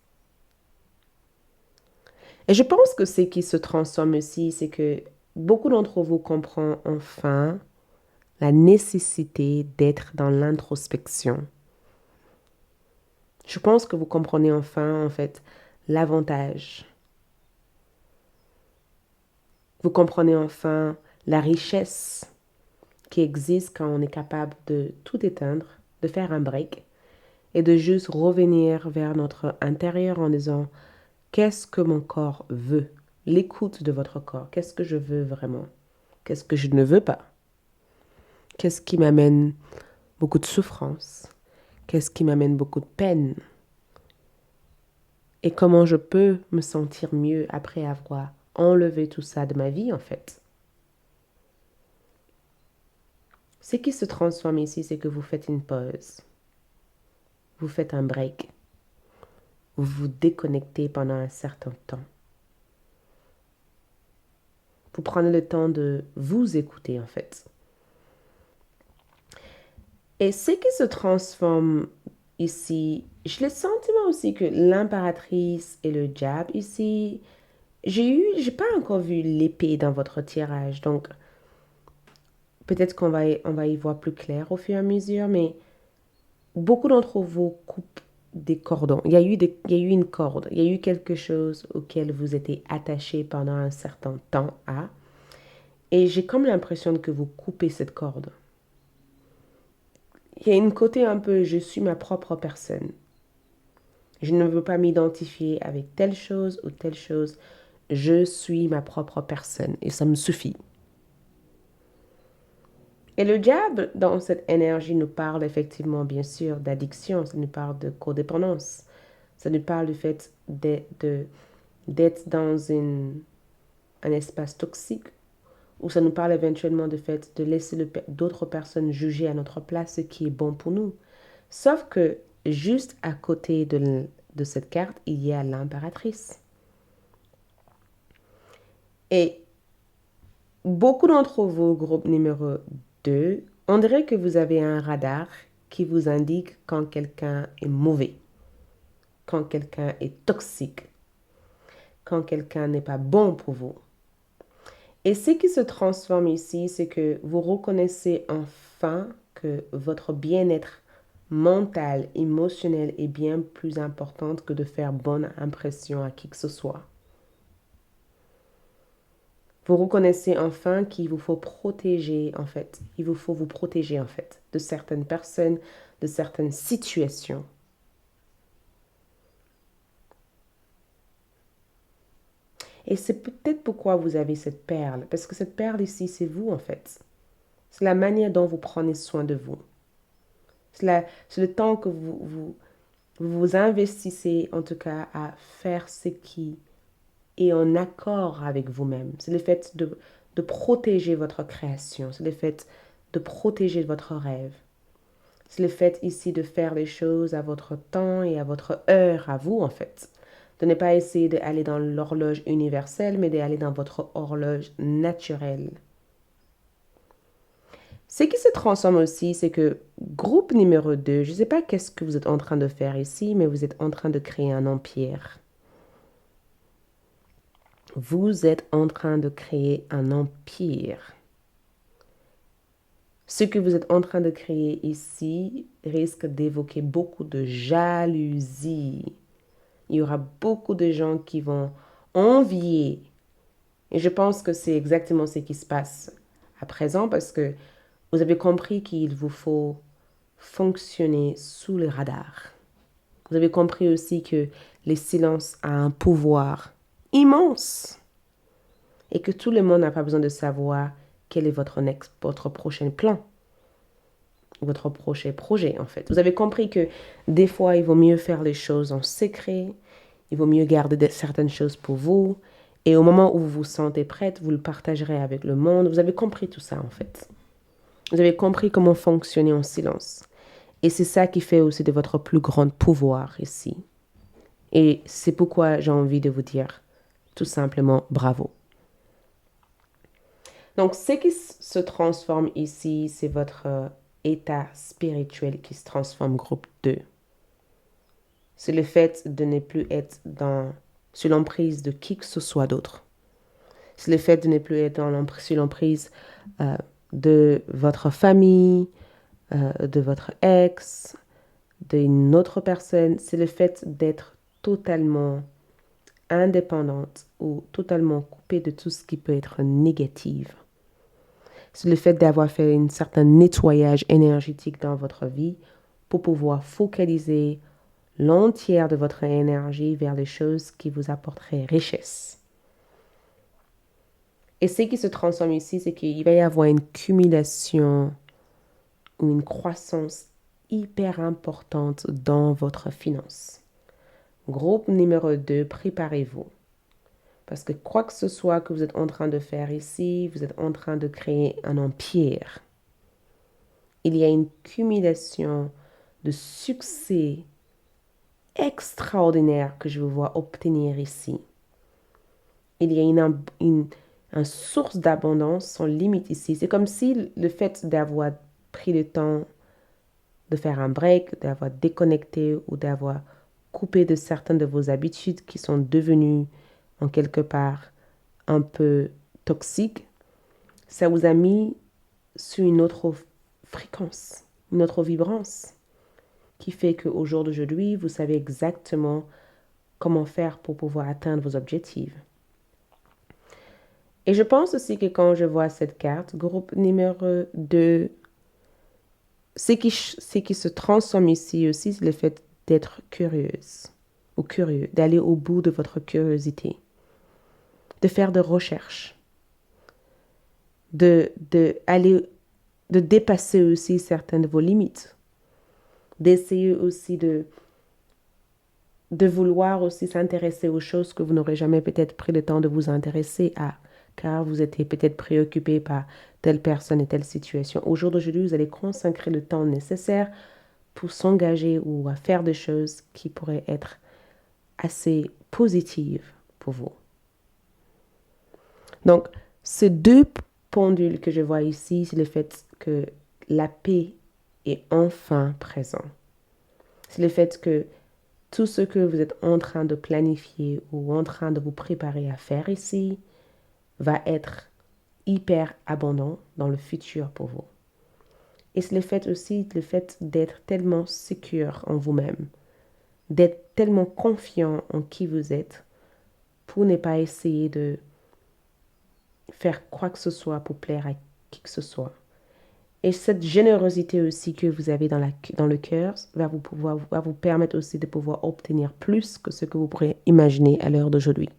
Et je pense que ce qui se transforme aussi, c'est que beaucoup d'entre vous comprennent enfin la nécessité d'être dans l'introspection. Je pense que vous comprenez enfin en fait l'avantage. Vous comprenez enfin la richesse qui existe quand on est capable de tout éteindre, de faire un break et de juste revenir vers notre intérieur en disant qu'est-ce que mon corps veut? L'écoute de votre corps. Qu'est-ce que je veux vraiment? Qu'est-ce que je ne veux pas? Qu'est-ce qui m'amène beaucoup de souffrance? Qu'est-ce qui m'amène beaucoup de peine? Et comment je peux me sentir mieux après avoir enlevé tout ça de ma vie en fait? Ce qui se transforme ici, c'est que vous faites une pause. Vous faites un break. Vous vous déconnectez pendant un certain temps. Vous prenez le temps de vous écouter en fait. Et ce qui se transforme ici, j'ai le sentiment aussi que l'impératrice et le diable ici, j'ai pas encore vu l'épée dans votre tirage, donc peut-être on va y voir plus clair au fur et à mesure, mais beaucoup d'entre vous coupent des cordons. Il y a eu une corde, il y a eu quelque chose auquel vous étiez attaché pendant un certain temps à, et j'ai comme l'impression que vous coupez cette corde. Il y a une côté un peu, je suis ma propre personne. Je ne veux pas m'identifier avec telle chose ou telle chose. Je suis ma propre personne et ça me suffit. Et le diable, dans cette énergie, nous parle effectivement, bien sûr, d'addiction, ça nous parle de codépendance, ça nous parle du fait d'être dans un espace toxique, ou ça nous parle éventuellement du fait de laisser d'autres personnes juger à notre place ce qui est bon pour nous. Sauf que juste à côté de cette carte, il y a l'impératrice. Et beaucoup d'entre vous, groupe numéro 2, on dirait que vous avez un radar qui vous indique quand quelqu'un est mauvais, quand quelqu'un est toxique, quand quelqu'un n'est pas bon pour vous. Et ce qui se transforme ici, c'est que vous reconnaissez enfin que votre bien-être mental, émotionnel est bien plus important que de faire bonne impression à qui que ce soit. Vous reconnaissez enfin qu'il vous faut protéger, en fait. Il vous faut vous protéger, en fait, de certaines personnes, de certaines situations. Et c'est peut-être pourquoi vous avez cette perle. Parce que cette perle ici, c'est vous, en fait. C'est la manière dont vous prenez soin de vous. C'est le temps que vous investissez, en tout cas, à faire ce qui est en accord avec vous-même. C'est le fait de protéger votre création. C'est le fait de protéger votre rêve. C'est le fait ici de faire les choses à votre temps et à votre heure, à vous en fait. De ne pas essayer d'aller dans l'horloge universelle, mais d'aller dans votre horloge naturelle. Ce qui se transforme aussi, c'est que groupe numéro 2, je ne sais pas qu'est-ce que vous êtes en train de faire ici, mais vous êtes en train de créer un empire. Vous êtes en train de créer un empire. Ce que vous êtes en train de créer ici risque d'évoquer beaucoup de jalousie. Il y aura beaucoup de gens qui vont envier. Et je pense que c'est exactement ce qui se passe à présent parce que vous avez compris qu'il vous faut fonctionner sous le radar. Vous avez compris aussi que le silence a un pouvoir immense et que tout le monde n'a pas besoin de savoir quel est votre prochain plan, votre prochain projet en fait. Vous avez compris que des fois, il vaut mieux faire les choses en secret, il vaut mieux garder certaines choses pour vous, et au moment où vous vous sentez prête, vous le partagerez avec le monde. Vous avez compris tout ça en fait. Vous avez compris comment fonctionner en silence. Et c'est ça qui fait aussi de votre plus grand pouvoir ici. Et c'est pourquoi j'ai envie de vous dire tout simplement bravo. Donc, ce qui se transforme ici, c'est votre état spirituel qui se transforme groupe 2. C'est le fait de ne plus être sous l'emprise de qui que ce soit d'autre. C'est le fait de ne plus être sous l'emprise de votre famille, de votre ex, d'une autre personne. C'est le fait d'être totalement indépendante ou totalement coupée de tout ce qui peut être négatif. C'est le fait d'avoir fait un certain nettoyage énergétique dans votre vie pour pouvoir focaliser l'entière de votre énergie vers les choses qui vous apporteraient richesse. Et ce qui se transforme ici, c'est qu'il va y avoir une cumulation ou une croissance hyper importante dans votre finance. Groupe numéro 2, préparez-vous. Parce que quoi que ce soit que vous êtes en train de faire ici, vous êtes en train de créer un empire. Il y a une cumulation de succès extraordinaire que je vous vois obtenir ici. Il y a une source d'abondance sans limite ici. C'est comme si le fait d'avoir pris le temps de faire un break, d'avoir déconnecté ou d'avoir coupé de certaines de vos habitudes qui sont devenues en quelque part un peu toxiques, ça vous a mis sur une autre fréquence, une autre vibrance qui fait qu'au jour d'aujourd'hui, vous savez exactement comment faire pour pouvoir atteindre vos objectifs. Et je pense aussi que quand je vois cette carte, groupe numéro 2, ce qui se transforme ici aussi, c'est le fait d'être curieuse ou curieux, d'aller au bout de votre curiosité, de faire des recherches, de dépasser aussi certaines de vos limites, d'essayer aussi de vouloir aussi s'intéresser aux choses que vous n'aurez jamais peut-être pris le temps de vous intéresser à, car vous étiez peut-être préoccupé par telle personne et telle situation. Au jour d'aujourd'hui, vous allez consacrer le temps nécessaire pour s'engager ou à faire des choses qui pourraient être assez positives pour vous. Donc, ces deux pendules que je vois ici, c'est le fait que la paix est enfin présente. C'est le fait que tout ce que vous êtes en train de planifier ou en train de vous préparer à faire ici va être hyper abondant dans le futur pour vous. Et c'est le fait aussi, le fait d'être tellement sécure en vous-même, d'être tellement confiant en qui vous êtes pour ne pas essayer de faire quoi que ce soit pour plaire à qui que ce soit. Et cette générosité aussi que vous avez dans le cœur va vous permettre aussi de pouvoir obtenir plus que ce que vous pourrez imaginer à l'heure d'aujourd'hui.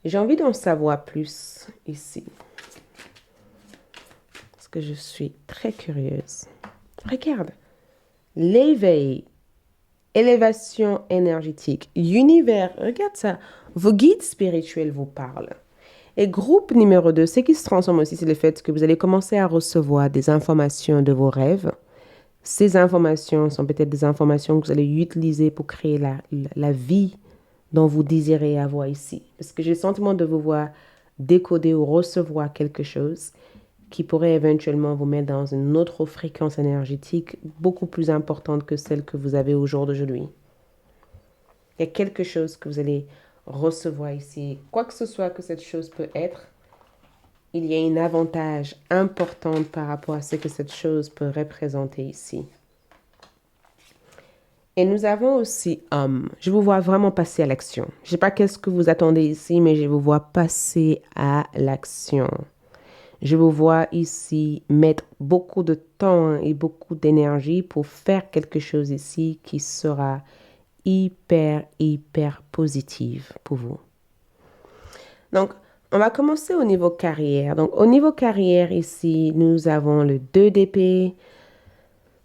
J'ai envie d'en savoir plus ici. Parce que je suis très curieuse. Regarde. L'éveil. Élévation énergétique. Univers. Regarde ça. Vos guides spirituels vous parlent. Et groupe numéro 2, ce qui se transforme aussi, c'est le fait que vous allez commencer à recevoir des informations de vos rêves. Ces informations sont peut-être des informations que vous allez utiliser pour créer la vie dont vous désirez avoir ici. Parce que j'ai le sentiment de vous voir décoder ou recevoir quelque chose qui pourrait éventuellement vous mettre dans une autre fréquence énergétique beaucoup plus importante que celle que vous avez au jour d'aujourd'hui. Il y a quelque chose que vous allez recevoir ici. Quoi que ce soit que cette chose peut être, il y a un avantage important par rapport à ce que cette chose peut représenter ici. Et nous avons aussi homme. Je vous vois vraiment passer à l'action. Je ne sais pas qu'est-ce que vous attendez ici, mais je vous vois passer à l'action. Je vous vois ici mettre beaucoup de temps et beaucoup d'énergie pour faire quelque chose ici qui sera hyper positive pour vous. Donc, on va commencer au niveau carrière. Donc, au niveau carrière ici, nous avons le 2 d'épée.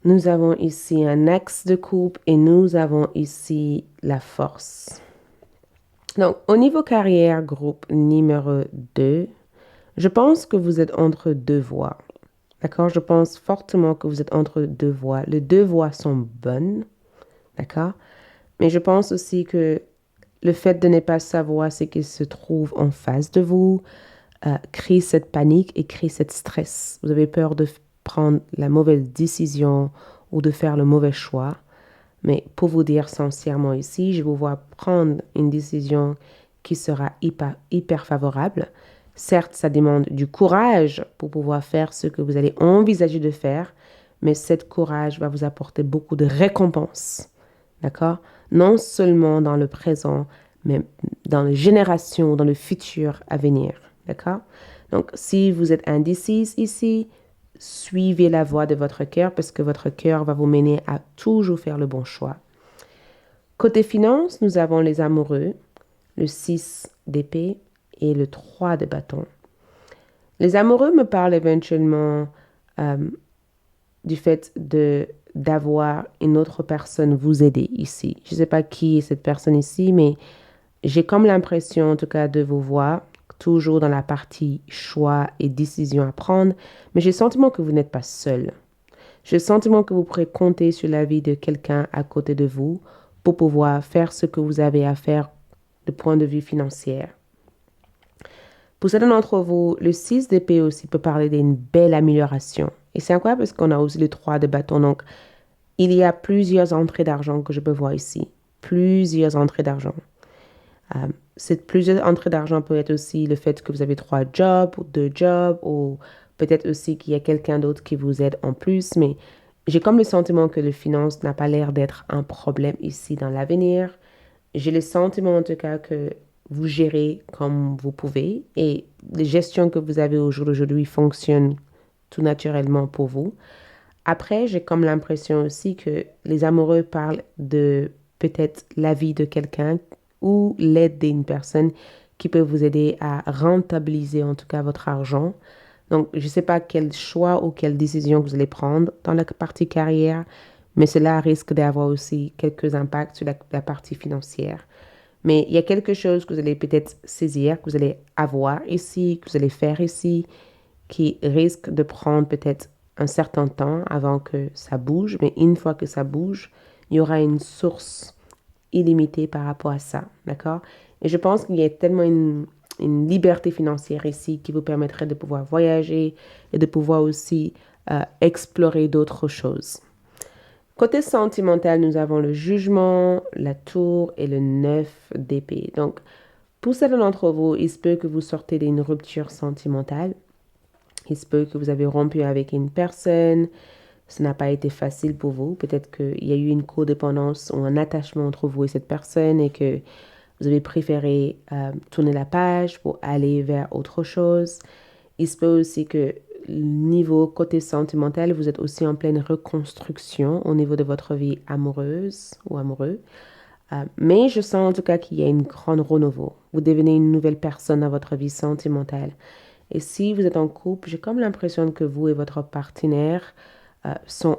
Nous avons ici un axe de coupe et nous avons ici la force. Donc, au niveau carrière, groupe numéro 2, je pense que vous êtes entre deux voies. D'accord? Je pense fortement que vous êtes entre deux voies. Les deux voies sont bonnes. D'accord? Mais je pense aussi que le fait de ne pas savoir ce qui se trouve en face de vous, crée cette panique et crée cette stress. Vous avez peur de prendre la mauvaise décision ou de faire le mauvais choix. Mais pour vous dire sincèrement ici, je vous vois prendre une décision qui sera hyper favorable. Certes, ça demande du courage pour pouvoir faire ce que vous allez envisager de faire, mais cet courage va vous apporter beaucoup de récompenses. D'accord? Non seulement dans le présent, mais dans les générations, dans le futur à venir. D'accord? Donc, si vous êtes indécise ici, suivez la voie de votre cœur parce que votre cœur va vous mener à toujours faire le bon choix. Côté finance, nous avons les amoureux, le 6 d'épée et le 3 de bâton. Les amoureux me parlent éventuellement du fait d'avoir une autre personne vous aider ici. Je ne sais pas qui est cette personne ici, mais j'ai comme l'impression en tout cas de vous voir toujours dans la partie choix et décision à prendre, mais j'ai le sentiment que vous n'êtes pas seul. J'ai le sentiment que vous pourrez compter sur l'avis de quelqu'un à côté de vous pour pouvoir faire ce que vous avez à faire de point de vue financier. Pour certains d'entre vous, le 6 d'épée aussi peut parler d'une belle amélioration. Et c'est incroyable parce qu'on a aussi le 3 de bâton. Donc, il y a plusieurs entrées d'argent que je peux voir ici. Plusieurs entrées d'argent. Cette plusieurs entrées d'argent peut être aussi le fait que vous avez 3 jobs ou 2 jobs ou peut-être aussi qu'il y a quelqu'un d'autre qui vous aide en plus. Mais j'ai comme le sentiment que le finance n'a pas l'air d'être un problème ici dans l'avenir. J'ai le sentiment en tout cas que vous gérez comme vous pouvez et les gestions que vous avez au jour d'aujourd'hui fonctionnent tout naturellement pour vous. Après, j'ai comme l'impression aussi que les amoureux parlent de peut-être l'avis de quelqu'un ou l'aide d'une personne qui peut vous aider à rentabiliser en tout cas votre argent. Donc, je ne sais pas quel choix ou quelle décision vous allez prendre dans la partie carrière, mais cela risque d'avoir aussi quelques impacts sur la partie financière. Mais il y a quelque chose que vous allez peut-être saisir, que vous allez avoir ici, que vous allez faire ici, qui risque de prendre peut-être un certain temps avant que ça bouge. Mais une fois que ça bouge, il y aura une source illimitée par rapport à ça. D'accord? Et je pense qu'il y a tellement une liberté financière ici qui vous permettrait de pouvoir voyager et de pouvoir aussi explorer d'autres choses. Côté sentimental, nous avons le jugement, la tour et le 9 d'épée. Donc, pour certains d'entre vous, il se peut que vous sortez d'une rupture sentimentale. Il se peut que vous avez rompu avec une personne. Ce n'a pas été facile pour vous. Peut-être qu'il y a eu une codépendance ou un attachement entre vous et cette personne et que vous avez préféré tourner la page pour aller vers autre chose. Il se peut aussi que niveau côté sentimental, vous êtes aussi en pleine reconstruction au niveau de votre vie amoureuse ou amoureux. Mais je sens en tout cas qu'il y a une grande renouveau. Vous devenez une nouvelle personne dans votre vie sentimentale. Et si vous êtes en couple, j'ai comme l'impression que vous et votre partenaire sont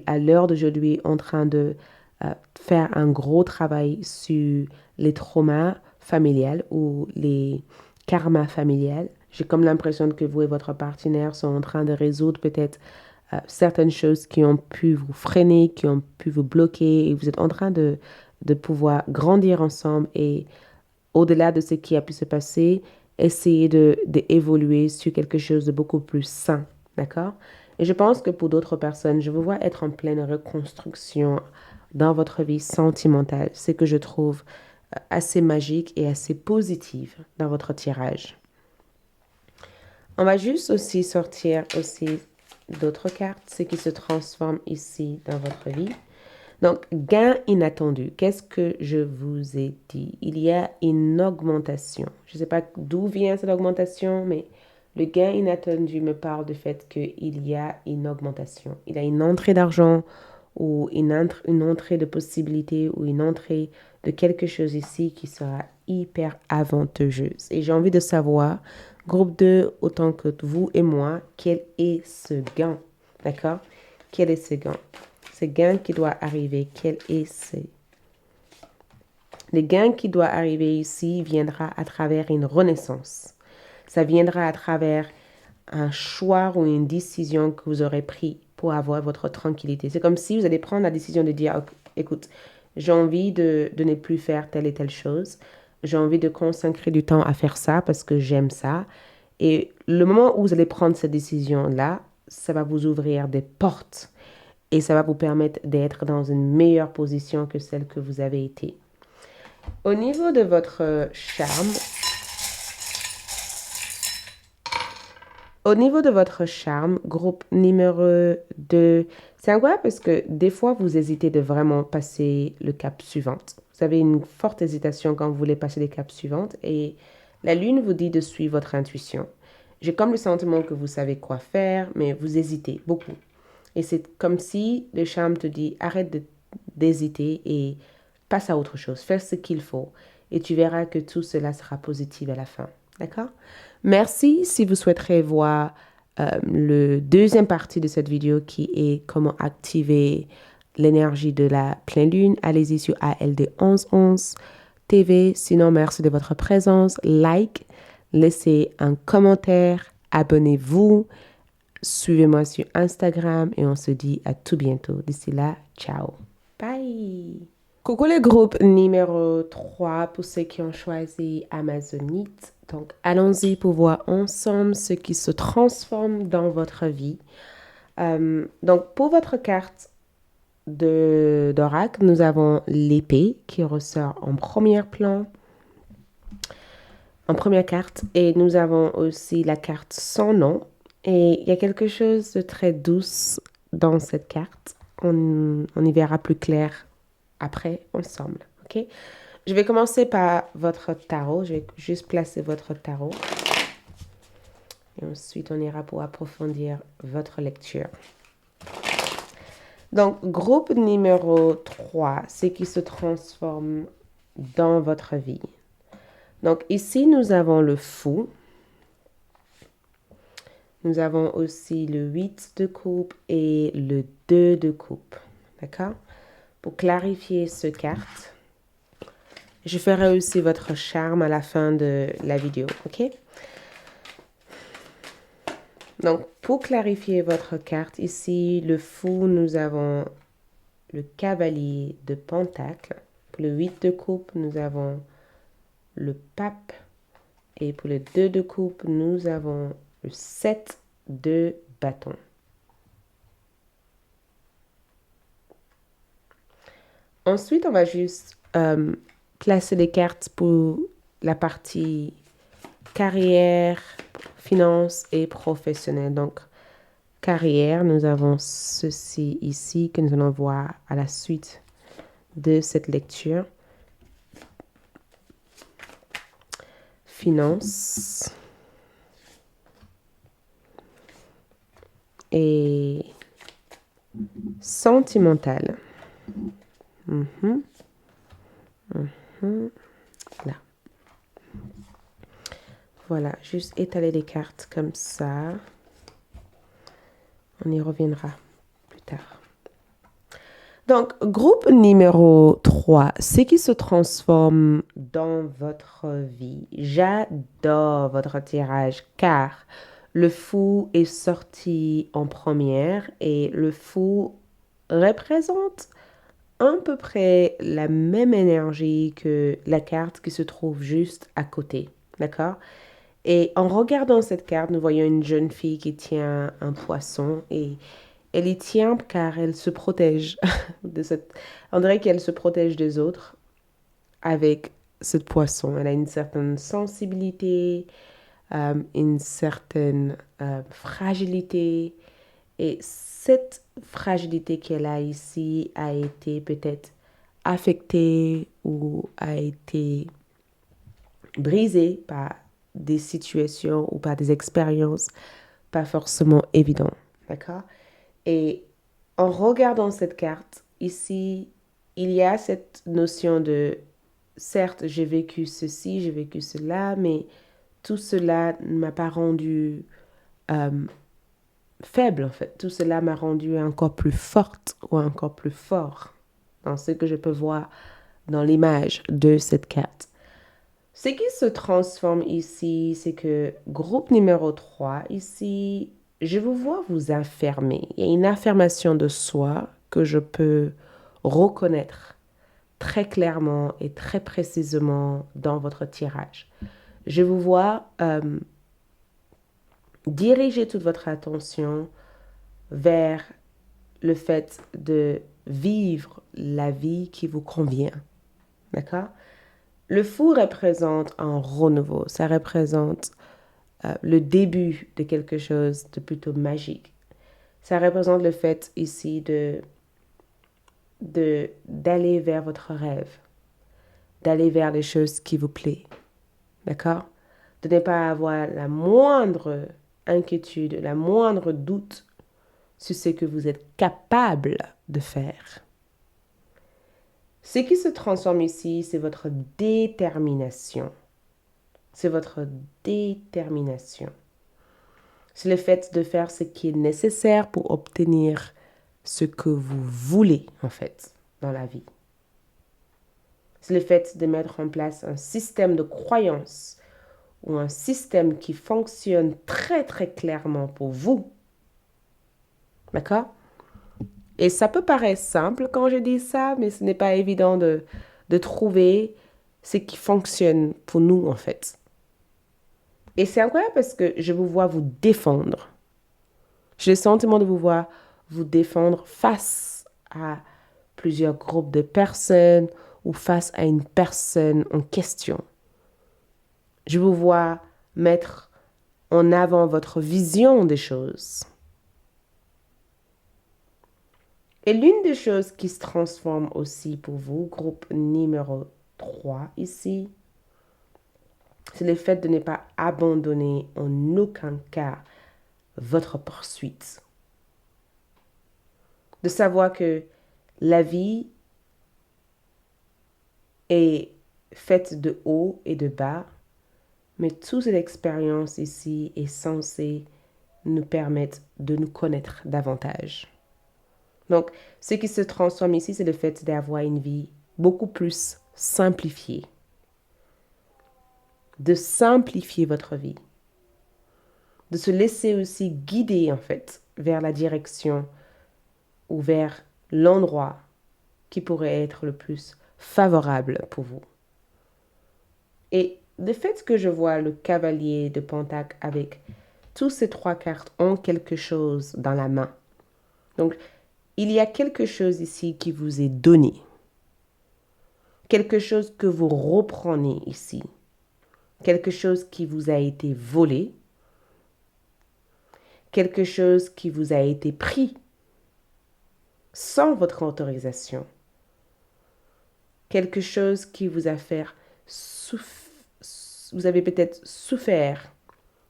à l'heure d'aujourd'hui en train de faire un gros travail sur les traumas familiales ou les karmas familiales. J'ai comme l'impression que vous et votre partenaire sont en train de résoudre peut-être certaines choses qui ont pu vous freiner, qui ont pu vous bloquer et vous êtes en train de pouvoir grandir ensemble et au-delà de ce qui a pu se passer, essayer d'évoluer sur quelque chose de beaucoup plus sain, d'accord? Et je pense que pour d'autres personnes, je vous vois être en pleine reconstruction dans votre vie sentimentale, ce que je trouve assez magique et assez positive dans votre tirage. On va juste aussi sortir aussi d'autres cartes, ce qui se transforme ici dans votre vie. Donc, gain inattendu. Qu'est-ce que je vous ai dit? Il y a une augmentation. Je ne sais pas d'où vient cette augmentation, mais le gain inattendu me parle du fait qu'il y a une augmentation. Il y a une entrée d'argent ou une entrée de possibilités ou une entrée de quelque chose ici qui sera hyper avantageuse. Et j'ai envie de savoir, groupe 2, autant que vous et moi, quel est ce gain? D'accord? Quel est ce gain? Ce gain qui doit arriver, quel est ce? Le gain qui doit arriver ici viendra à travers une renaissance. Ça viendra à travers un choix ou une décision que vous aurez pris pour avoir votre tranquillité. C'est comme si vous allez prendre la décision de dire, oh, écoute, j'ai envie de ne plus faire telle et telle chose. J'ai envie de consacrer du temps à faire ça parce que j'aime ça. Et le moment où vous allez prendre cette décision-là, ça va vous ouvrir des portes et ça va vous permettre d'être dans une meilleure position que celle que vous avez été. Au niveau de votre charme, groupe numéro 2, c'est incroyable parce que des fois, vous hésitez de vraiment passer le cap suivant. Vous avez une forte hésitation quand vous voulez passer les caps suivantes et la lune vous dit de suivre votre intuition. J'ai comme le sentiment que vous savez quoi faire, mais vous hésitez beaucoup. Et c'est comme si le charme te dit arrête d'hésiter et passe à autre chose, fais ce qu'il faut. Et tu verras que tout cela sera positif à la fin. D'accord? Merci. Si vous souhaiterez voir le deuxième partie de cette vidéo qui est comment activer l'énergie de la pleine lune, allez-y sur ALD 1111 TV. Sinon, merci de votre présence. Like, laissez un commentaire, abonnez-vous, suivez-moi sur Instagram et on se dit à tout bientôt. D'ici là, ciao. Bye. Coucou le groupe numéro 3 pour ceux qui ont choisi Amazonite. Donc, allons-y pour voir ensemble ce qui se transforme dans votre vie. Donc, pour votre carte d'oracle, nous avons l'épée qui ressort en premier plan, en première carte. Et nous avons aussi la carte sans nom. Et il y a quelque chose de très douce dans cette carte. On y verra plus clair après ensemble, ok? Je vais commencer par votre tarot. Je vais juste placer votre tarot. Et ensuite, on ira pour approfondir votre lecture. Donc, groupe numéro 3, c'est qui se transforme dans votre vie. Donc, ici, nous avons le fou. Nous avons aussi le 8 de coupe et le 2 de coupe. D'accord? Pour clarifier ce carte, je ferai aussi votre charme à la fin de la vidéo. OK? Donc, pour clarifier votre carte, ici, le fou, nous avons le cavalier de pentacle. Pour le 8 de coupe, nous avons le pape. Et pour le 2 de coupe, nous avons le 7 de bâton. Ensuite, on va juste placer les cartes pour la partie carrière, finance et professionnelle. Donc, carrière, nous avons ceci ici que nous allons voir à la suite de cette lecture. Finance et sentimentale. Là. Voilà, juste étaler les cartes comme ça. On y reviendra plus tard. Donc, groupe numéro 3, ce qui se transforme dans votre vie. J'adore votre tirage car le fou est sorti en première et le fou représente à peu près la même énergie que la carte qui se trouve juste à côté. D'accord? Et en regardant cette carte, nous voyons une jeune fille qui tient un poisson et elle y tient car elle se protège de cette... On dirait qu'elle se protège des autres avec ce poisson. Elle a une certaine sensibilité, une certaine fragilité. Et cette fragilité qu'elle a ici a été peut-être affectée ou a été brisée par des situations ou par des expériences pas forcément évidentes. D'accord? Et en regardant cette carte, ici, il y a cette notion de, certes, j'ai vécu ceci, j'ai vécu cela, mais tout cela ne m'a pas rendu faible, en fait. Tout cela m'a rendu encore plus forte ou encore plus fort dans ce que je peux voir dans l'image de cette carte. Ce qui se transforme ici, c'est que groupe numéro 3, ici, je vous vois vous affirmer. Il y a une affirmation de soi que je peux reconnaître très clairement et très précisément dans votre tirage. Je vous vois dirigez toute votre attention vers le fait de vivre la vie qui vous convient. D'accord? Le fou représente un renouveau. Ça représente le début de quelque chose de plutôt magique. Ça représente le fait ici d'aller vers votre rêve, d'aller vers les choses qui vous plaisent. D'accord? De ne pas avoir la moindre inquiétude, la moindre doute sur ce que vous êtes capable de faire. Ce qui se transforme ici, c'est votre détermination. C'est votre détermination. C'est le fait de faire ce qui est nécessaire pour obtenir ce que vous voulez, en fait, dans la vie. C'est le fait de mettre en place un système de croyance ou un système qui fonctionne très, très clairement pour vous. D'accord? Et ça peut paraître simple quand je dis ça, mais ce n'est pas évident de trouver ce qui fonctionne pour nous, en fait. Et c'est incroyable parce que je vous vois vous défendre. J'ai le sentiment de vous voir vous défendre face à plusieurs groupes de personnes ou face à une personne en question. Je vous vois mettre en avant votre vision des choses. Et l'une des choses qui se transforme aussi pour vous, groupe numéro 3 ici, c'est le fait de ne pas abandonner en aucun cas votre poursuite. De savoir que la vie est faite de haut et de bas, mais toute cette expérience ici est censée nous permettre de nous connaître davantage. Donc, ce qui se transforme ici, c'est le fait d'avoir une vie beaucoup plus simplifiée. De simplifier votre vie. De se laisser aussi guider, en fait, vers la direction ou vers l'endroit qui pourrait être le plus favorable pour vous. Et le fait que je vois le cavalier de Pentacle avec tous ces 3 cartes ont quelque chose dans la main. Donc, il y a quelque chose ici qui vous est donné. Quelque chose que vous reprenez ici. Quelque chose qui vous a été volé. Quelque chose qui vous a été pris sans votre autorisation. Quelque chose qui vous a fait vous avez peut-être souffert.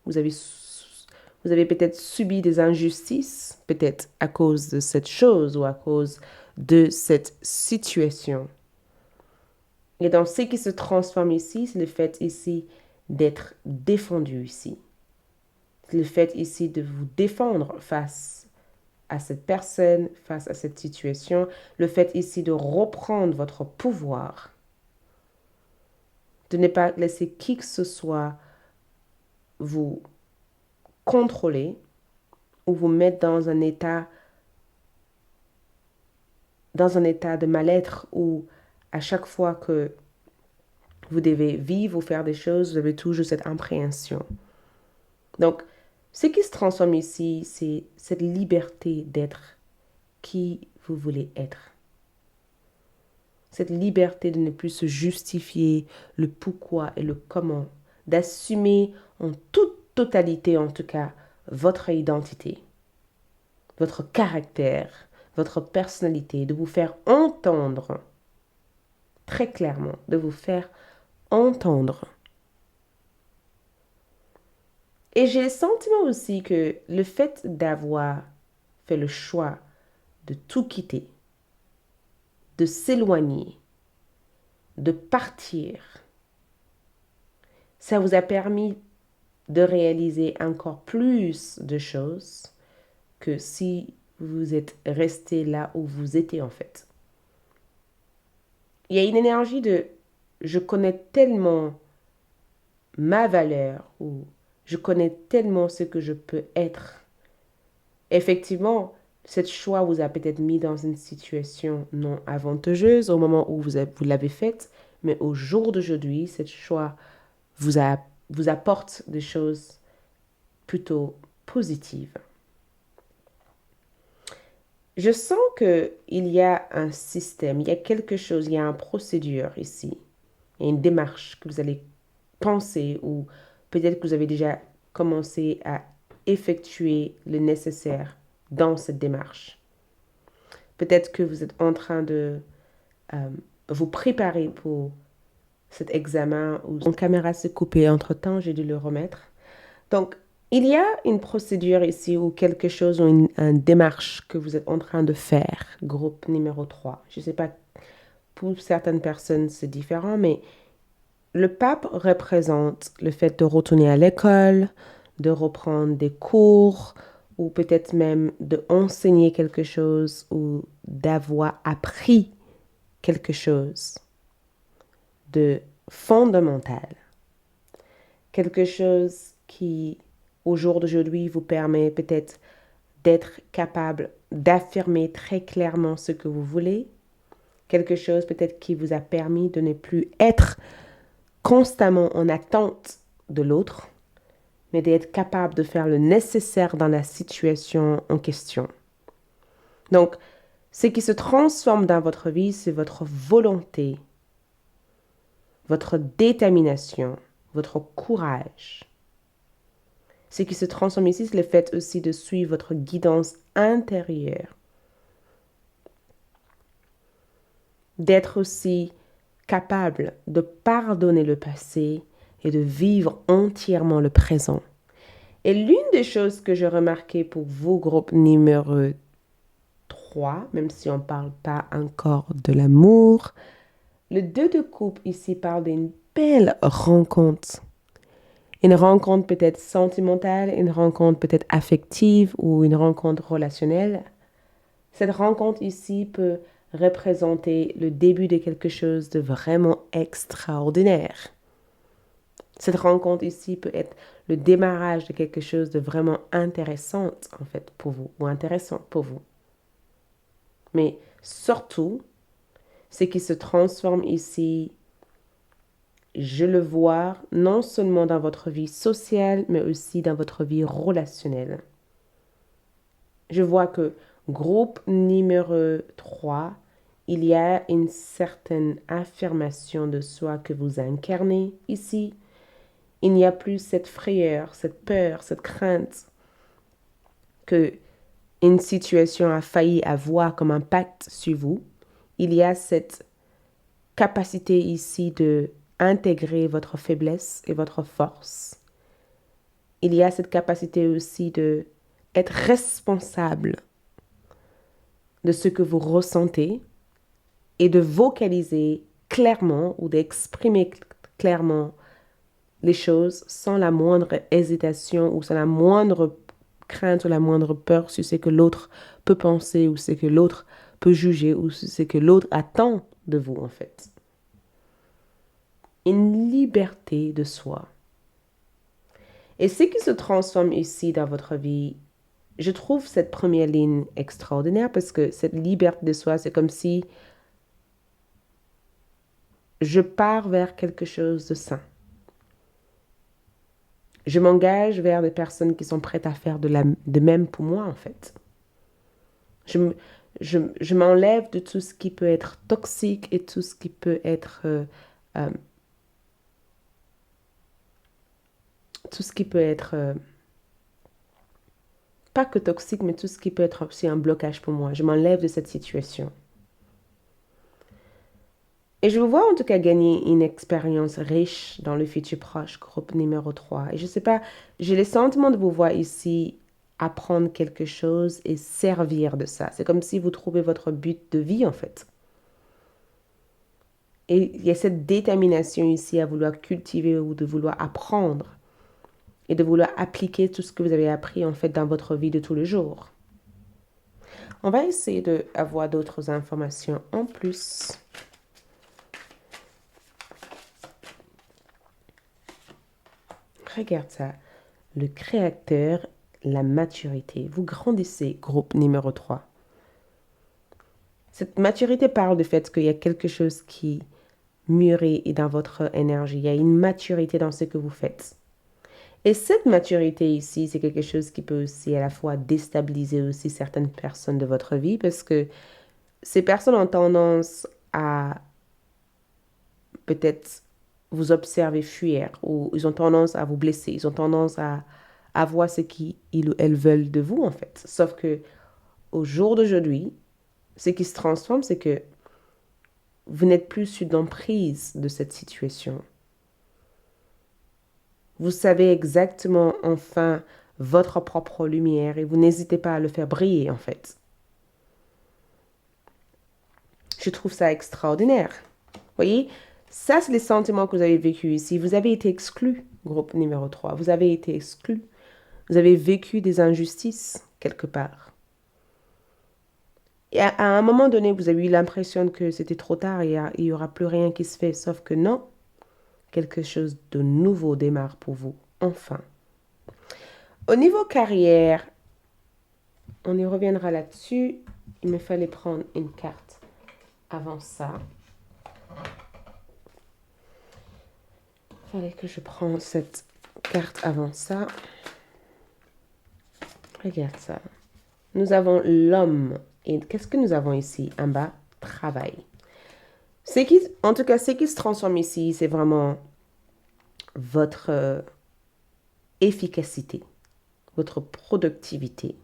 Vous avez peut-être subi des injustices, peut-être à cause de cette chose ou à cause de cette situation. Et dans ce qui se transforme ici, c'est le fait ici d'être défendu ici. C'est le fait ici de vous défendre face à cette personne, face à cette situation. Le fait ici de reprendre votre pouvoir. De ne pas laisser qui que ce soit vous contrôler ou vous mettre dans un état de mal-être où à chaque fois que vous devez vivre ou faire des choses, vous avez toujours cette appréhension. Donc, ce qui se transforme ici, c'est cette liberté d'être qui vous voulez être. Cette liberté de ne plus se justifier le pourquoi et le comment, d'assumer en toute totalité, en tout cas, votre identité, votre caractère, votre personnalité, de vous faire entendre, très clairement, de vous faire entendre. Et j'ai le sentiment aussi que le fait d'avoir fait le choix de tout quitter, de s'éloigner, de partir, ça vous a permis de réaliser encore plus de choses que si vous êtes resté là où vous étiez en fait. Il y a une énergie de je connais tellement ma valeur ou je connais tellement ce que je peux être. Effectivement, cette choix vous a peut-être mis dans une situation non avantageuse au moment où vous l'avez faite, mais au jour d'aujourd'hui, cette choix vous apporte des choses plutôt positive. Je sens qu'il y a un système, il y a quelque chose, il y a une procédure ici. Il y a une démarche que vous allez penser ou peut-être que vous avez déjà commencé à effectuer le nécessaire dans cette démarche. Peut-être que vous êtes en train de vous préparer pour cet examen où mon caméra s'est coupée entre-temps, j'ai dû le remettre. Donc, il y a une procédure ici ou quelque chose ou une démarche que vous êtes en train de faire, groupe numéro 3. Je ne sais pas, pour certaines personnes c'est différent, mais le pape représente le fait de retourner à l'école, de reprendre des cours ou peut-être même de enseigner quelque chose ou d'avoir appris quelque chose de fondamental. Quelque chose qui, au jour d'aujourd'hui, vous permet peut-être d'être capable d'affirmer très clairement ce que vous voulez. Quelque chose peut-être qui vous a permis de ne plus être constamment en attente de l'autre, mais d'être capable de faire le nécessaire dans la situation en question. Donc, ce qui se transforme dans votre vie, c'est votre volonté, votre détermination, votre courage. Ce qui se transforme ici, c'est le fait aussi de suivre votre guidance intérieure. D'être aussi capable de pardonner le passé et de vivre entièrement le présent. Et l'une des choses que j'ai remarqué pour vous, groupe numéro 3, même si on ne parle pas encore de l'amour, le 2 de coupe ici parle d'une belle rencontre. Une rencontre peut-être sentimentale, une rencontre peut-être affective ou une rencontre relationnelle. Cette rencontre ici peut représenter le début de quelque chose de vraiment extraordinaire. Cette rencontre ici peut être le démarrage de quelque chose de vraiment intéressant en fait pour vous ou intéressant pour vous. Mais surtout, ce qui se transforme ici, je le vois non seulement dans votre vie sociale, mais aussi dans votre vie relationnelle. Je vois que groupe numéro 3, il y a une certaine affirmation de soi que vous incarnez ici. Il n'y a plus cette frayeur, cette peur, cette crainte que une situation a failli avoir comme impact sur vous. Il y a cette capacité ici de intégrer votre faiblesse et votre force. Il y a cette capacité aussi de être responsable de ce que vous ressentez et de vocaliser clairement ou d'exprimer clairement les choses sans la moindre hésitation ou sans la moindre crainte ou la moindre peur sur ce que l'autre peut penser ou ce que l'autre peut juger ou sur ce que l'autre attend de vous en fait. Une liberté de soi. Et ce qui se transforme ici dans votre vie, je trouve cette première ligne extraordinaire parce que cette liberté de soi, c'est comme si je pars vers quelque chose de sain. Je m'engage vers des personnes qui sont prêtes à faire de même pour moi, en fait. Je m'enlève de tout ce qui peut être toxique et tout ce qui peut être... tout ce qui peut être... pas que toxique, mais tout ce qui peut être aussi un blocage pour moi. Je m'enlève de cette situation. Et je vous vois en tout cas gagner une expérience riche dans le futur proche, groupe numéro 3. Et je sais pas, j'ai le sentiment de vous voir ici apprendre quelque chose et servir de ça. C'est comme si vous trouvez votre but de vie en fait. Et il y a cette détermination ici à vouloir cultiver ou de vouloir apprendre et de vouloir appliquer tout ce que vous avez appris en fait dans votre vie de tous les jours. On va essayer d'avoir d'autres informations en plus. Regarde ça. Le créateur, la maturité. Vous grandissez, groupe numéro 3. Cette maturité parle du fait qu'il y a quelque chose qui mûrit dans votre énergie. Il y a une maturité dans ce que vous faites. Et cette maturité ici, c'est quelque chose qui peut aussi à la fois déstabiliser aussi certaines personnes de votre vie parce que ces personnes ont tendance à peut-être vous observer fuir ou ils ont tendance à vous blesser, ils ont tendance à voir ce qu'ils ou elles veulent de vous en fait. Sauf que au jour d'aujourd'hui, ce qui se transforme, c'est que vous n'êtes plus sous l'emprise de cette situation. Vous savez exactement enfin votre propre lumière et vous n'hésitez pas à le faire briller en fait. Je trouve ça extraordinaire. Vous voyez, ça c'est les sentiments que vous avez vécus ici. Vous avez été exclu, groupe numéro 3. Vous avez été exclu. Vous avez vécu des injustices quelque part. Et à un moment donné, vous avez eu l'impression que c'était trop tard et il n'y aura plus rien qui se fait. Sauf que non, quelque chose de nouveau démarre pour vous, enfin. Au niveau carrière, on y reviendra là-dessus. Il me fallait prendre une carte avant ça. Il fallait que je prenne cette carte avant ça. Regarde ça. Nous avons l'homme. Et qu'est-ce que nous avons ici en bas? Travail. En tout cas, ce qui se transforme ici, c'est vraiment votre efficacité, votre productivité.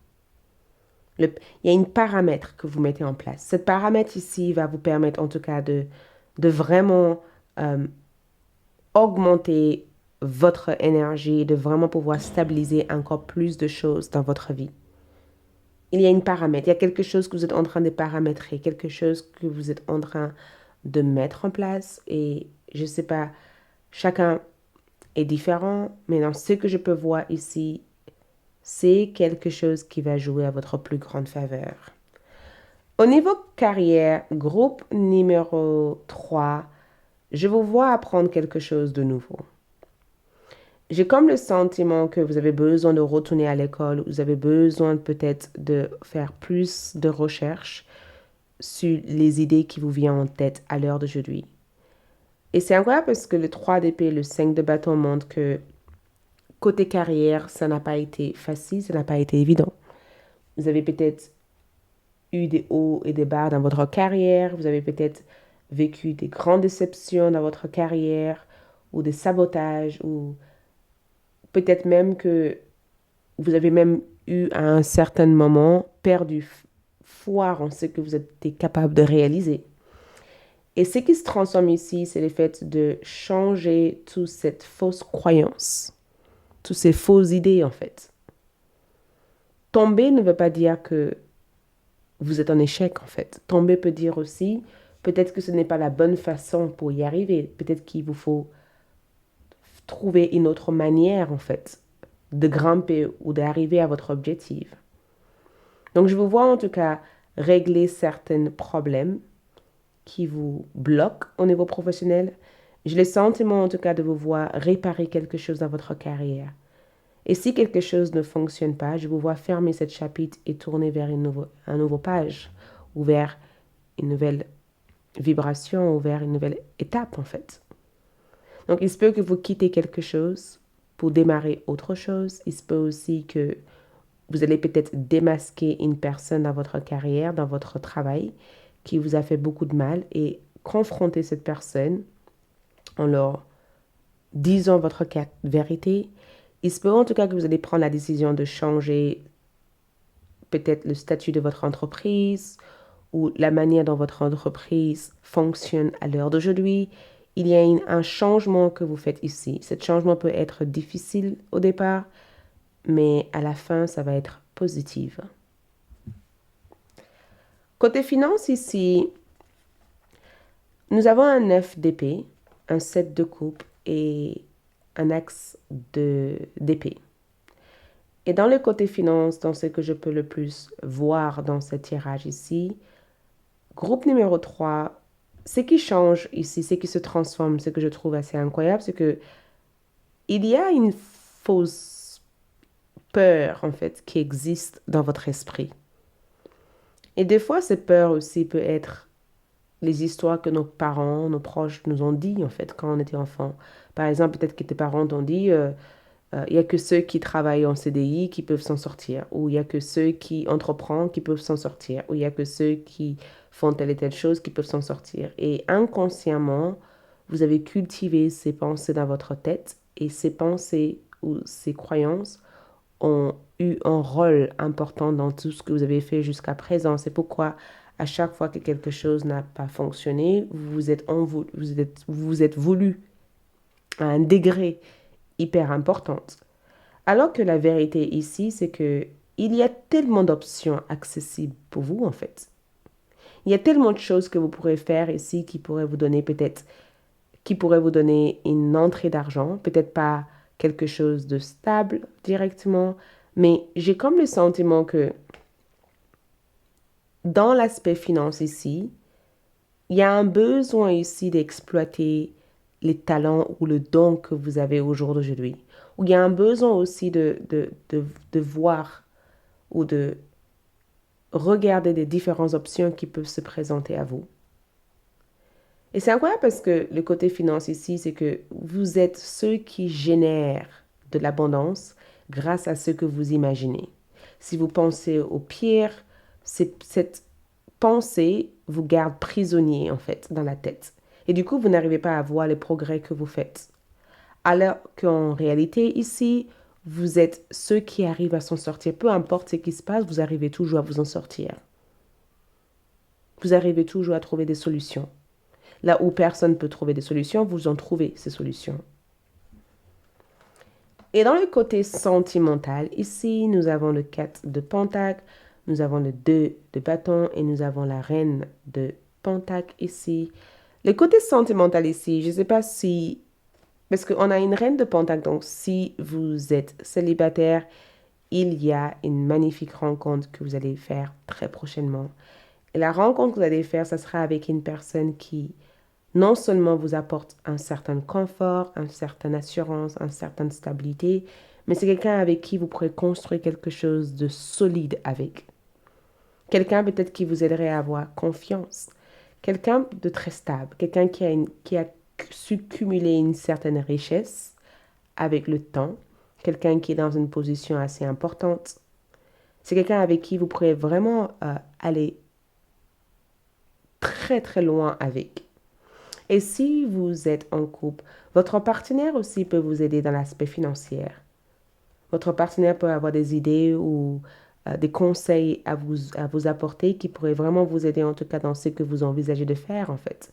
Il y a une paramètre que vous mettez en place. Ce paramètre ici va vous permettre en tout cas de vraiment augmenter votre énergie, de vraiment pouvoir stabiliser encore plus de choses dans votre vie. Il y a une paramètre, il y a quelque chose que vous êtes en train de paramétrer, quelque chose que vous êtes en train de mettre en place. Et je ne sais pas, chacun est différent, mais dans ce que je peux voir ici, c'est quelque chose qui va jouer à votre plus grande faveur. Au niveau carrière, groupe numéro 3, je vous vois apprendre quelque chose de nouveau. J'ai comme le sentiment que vous avez besoin de retourner à l'école, vous avez besoin peut-être de faire plus de recherches sur les idées qui vous viennent en tête à l'heure d'aujourd'hui. Et c'est incroyable parce que le 3 d'épée, le 5 de bâton montre que côté carrière, ça n'a pas été facile, ça n'a pas été évident. Vous avez peut-être eu des hauts et des bas dans votre carrière, vous avez peut-être vécu des grandes déceptions dans votre carrière ou des sabotages ou peut-être même que vous avez même eu à un certain moment perdu foi en ce que vous êtes capable de réaliser. Et ce qui se transforme ici, c'est le fait de changer toute cette fausse croyance, toutes ces fausses idées en fait. Tomber ne veut pas dire que vous êtes en échec en fait. Tomber peut dire aussi, peut-être que ce n'est pas la bonne façon pour y arriver. Peut-être qu'il vous faut trouver une autre manière en fait de grimper ou d'arriver à votre objectif. Donc je vous vois en tout cas régler certains problèmes qui vous bloquent au niveau professionnel. J'ai le sentiment en tout cas de vous voir réparer quelque chose dans votre carrière. Et si quelque chose ne fonctionne pas, je vous vois fermer cette chapitre et tourner vers un nouveau page ou vers une nouvelle vibration ou vers une nouvelle étape en fait. Donc il se peut que vous quittez quelque chose pour démarrer autre chose. Il se peut aussi que vous allez peut-être démasquer une personne dans votre carrière, dans votre travail, qui vous a fait beaucoup de mal et confronter cette personne en leur disant votre vérité. Il se peut en tout cas que vous allez prendre la décision de changer peut-être le statut de votre entreprise ou la manière dont votre entreprise fonctionne à l'heure d'aujourd'hui. Il y a un changement que vous faites ici. Ce changement peut être difficile au départ, mais à la fin, ça va être positif. Côté finance ici, nous avons un 9 d'épée, un 7 de coupe et un axe d'épée. Et dans le côté finance, dans ce que je peux le plus voir dans ce tirage ici, groupe numéro 3, ce qui change ici, ce qui se transforme, ce que je trouve assez incroyable, c'est que il y a une fausse peur, en fait, qui existe dans votre esprit. Et des fois, cette peur aussi peut être les histoires que nos parents, nos proches nous ont dit, en fait, quand on était enfant. Par exemple, peut-être que tes parents t'ont dit Il n'y a que ceux qui travaillent en CDI qui peuvent s'en sortir, ou il n'y a que ceux qui entreprennent qui peuvent s'en sortir, ou il n'y a que ceux qui font telle et telle chose qui peuvent s'en sortir. Et inconsciemment, vous avez cultivé ces pensées dans votre tête et ces pensées ou ces croyances ont eu un rôle important dans tout ce que vous avez fait jusqu'à présent. C'est pourquoi à chaque fois que quelque chose n'a pas fonctionné, vous êtes voulu à un degré hyper important. Alors que la vérité ici, c'est que il y a tellement d'options accessibles pour vous en fait. Il y a tellement de choses que vous pourrez faire ici qui pourraient vous donner peut-être, qui pourraient vous donner une entrée d'argent, peut-être pas quelque chose de stable directement, mais j'ai comme le sentiment que dans l'aspect finance ici, il y a un besoin ici d'exploiter les talents ou le don que vous avez au jour d'aujourd'hui. Ou il y a un besoin aussi de voir ou de regarder les différentes options qui peuvent se présenter à vous. Et c'est incroyable parce que le côté finance ici, c'est que vous êtes ceux qui génèrent de l'abondance grâce à ce que vous imaginez. Si vous pensez au pire, cette pensée vous garde prisonnier en fait dans la tête. Et du coup, vous n'arrivez pas à voir les progrès que vous faites. Alors qu'en réalité, ici, vous êtes ceux qui arrivent à s'en sortir. Peu importe ce qui se passe, vous arrivez toujours à vous en sortir. Vous arrivez toujours à trouver des solutions. Là où personne ne peut trouver des solutions, vous en trouvez ces solutions. Et dans le côté sentimental, ici, nous avons le 4 de Pentacle, nous avons le 2 de bâton et nous avons la reine de Pentacle ici. Le côté sentimental ici, je ne sais pas si... Parce qu'on a une reine de Pentacle, donc si vous êtes célibataire, il y a une magnifique rencontre que vous allez faire très prochainement. Et la rencontre que vous allez faire, ça sera avec une personne qui non seulement vous apporte un certain confort, une certaine assurance, une certaine stabilité, mais c'est quelqu'un avec qui vous pourrez construire quelque chose de solide avec. Quelqu'un peut-être qui vous aiderait à avoir confiance. Quelqu'un de très stable, quelqu'un qui a su cumuler une certaine richesse avec le temps, quelqu'un qui est dans une position assez importante. C'est quelqu'un avec qui vous pourrez vraiment aller très très loin avec. Et si vous êtes en couple, votre partenaire aussi peut vous aider dans l'aspect financier. Votre partenaire peut avoir des idées ou des conseils à vous apporter qui pourraient vraiment vous aider en tout cas dans ce que vous envisagez de faire en fait.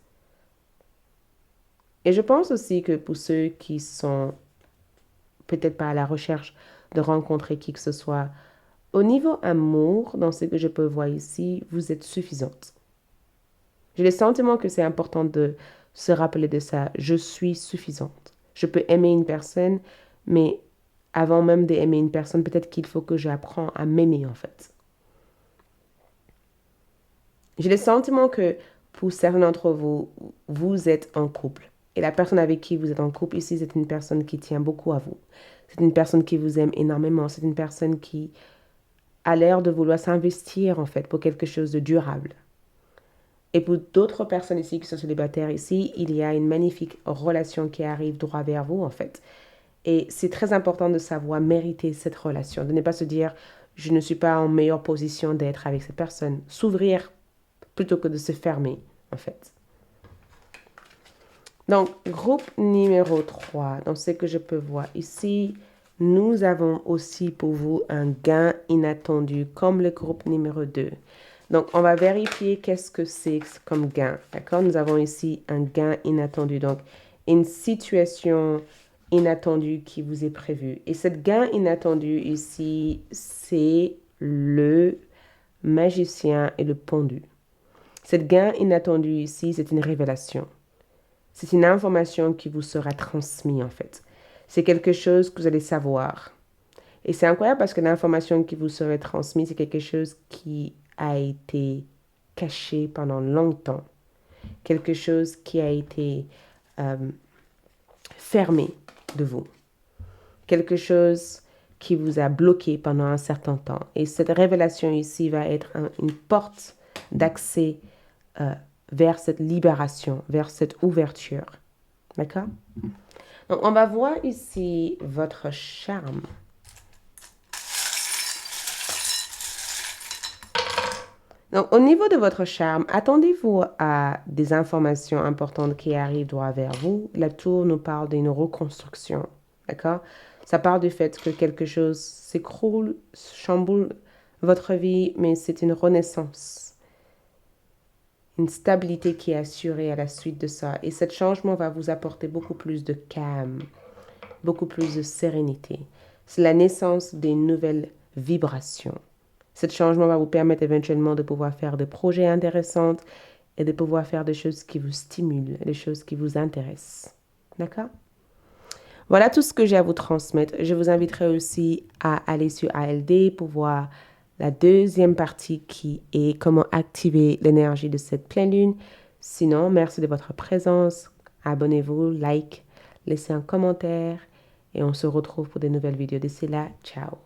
Et je pense aussi que pour ceux qui sont peut-être pas à la recherche de rencontrer qui que ce soit, au niveau amour, dans ce que je peux voir ici, vous êtes suffisante. J'ai le sentiment que c'est important de se rappeler de ça. Je suis suffisante. Je peux aimer une personne, mais avant même d'aimer une personne, peut-être qu'il faut que j'apprenne à m'aimer en fait. J'ai le sentiment que pour certains d'entre vous, vous êtes en couple. Et la personne avec qui vous êtes en couple ici, c'est une personne qui tient beaucoup à vous. C'est une personne qui vous aime énormément. C'est une personne qui a l'air de vouloir s'investir en fait pour quelque chose de durable. Et pour d'autres personnes ici qui sont célibataires ici, il y a une magnifique relation qui arrive droit vers vous en fait. Et c'est très important de savoir mériter cette relation, de ne pas se dire je ne suis pas en meilleure position d'être avec cette personne. S'ouvrir plutôt que de se fermer en fait. Donc, groupe numéro 3, dans ce que je peux voir ici, nous avons aussi pour vous un gain inattendu comme le groupe numéro 2. Donc, on va vérifier qu'est-ce que c'est comme gain. D'accord? Nous avons ici un gain inattendu. Donc, une situation inattendue qui vous est prévue. Et ce gain inattendu ici, c'est le magicien et le pendu. Ce gain inattendu ici, c'est une révélation. C'est une information qui vous sera transmise en fait. C'est quelque chose que vous allez savoir. Et c'est incroyable parce que l'information qui vous sera transmise, c'est quelque chose qui a été caché pendant longtemps. Quelque chose qui a été fermé de vous. Quelque chose qui vous a bloqué pendant un certain temps. Et cette révélation ici va être une porte d'accès vers cette libération, vers cette ouverture. D'accord? Donc, on va voir ici votre charme. Donc, au niveau de votre charme, attendez-vous à des informations importantes qui arrivent droit vers vous. La tour nous parle d'une reconstruction, d'accord? Ça parle du fait que quelque chose s'écroule, chamboule votre vie, mais c'est une renaissance, une stabilité qui est assurée à la suite de ça. Et ce changement va vous apporter beaucoup plus de calme, beaucoup plus de sérénité. C'est la naissance des nouvelles vibrations. Ce changement va vous permettre éventuellement de pouvoir faire des projets intéressants et de pouvoir faire des choses qui vous stimulent, des choses qui vous intéressent. D'accord? Voilà tout ce que j'ai à vous transmettre. Je vous inviterai aussi à aller sur ALD pour voir la deuxième partie qui est comment activer l'énergie de cette pleine lune. Sinon, merci de votre présence. Abonnez-vous, like, laissez un commentaire et on se retrouve pour de nouvelles vidéos. D'ici là, ciao.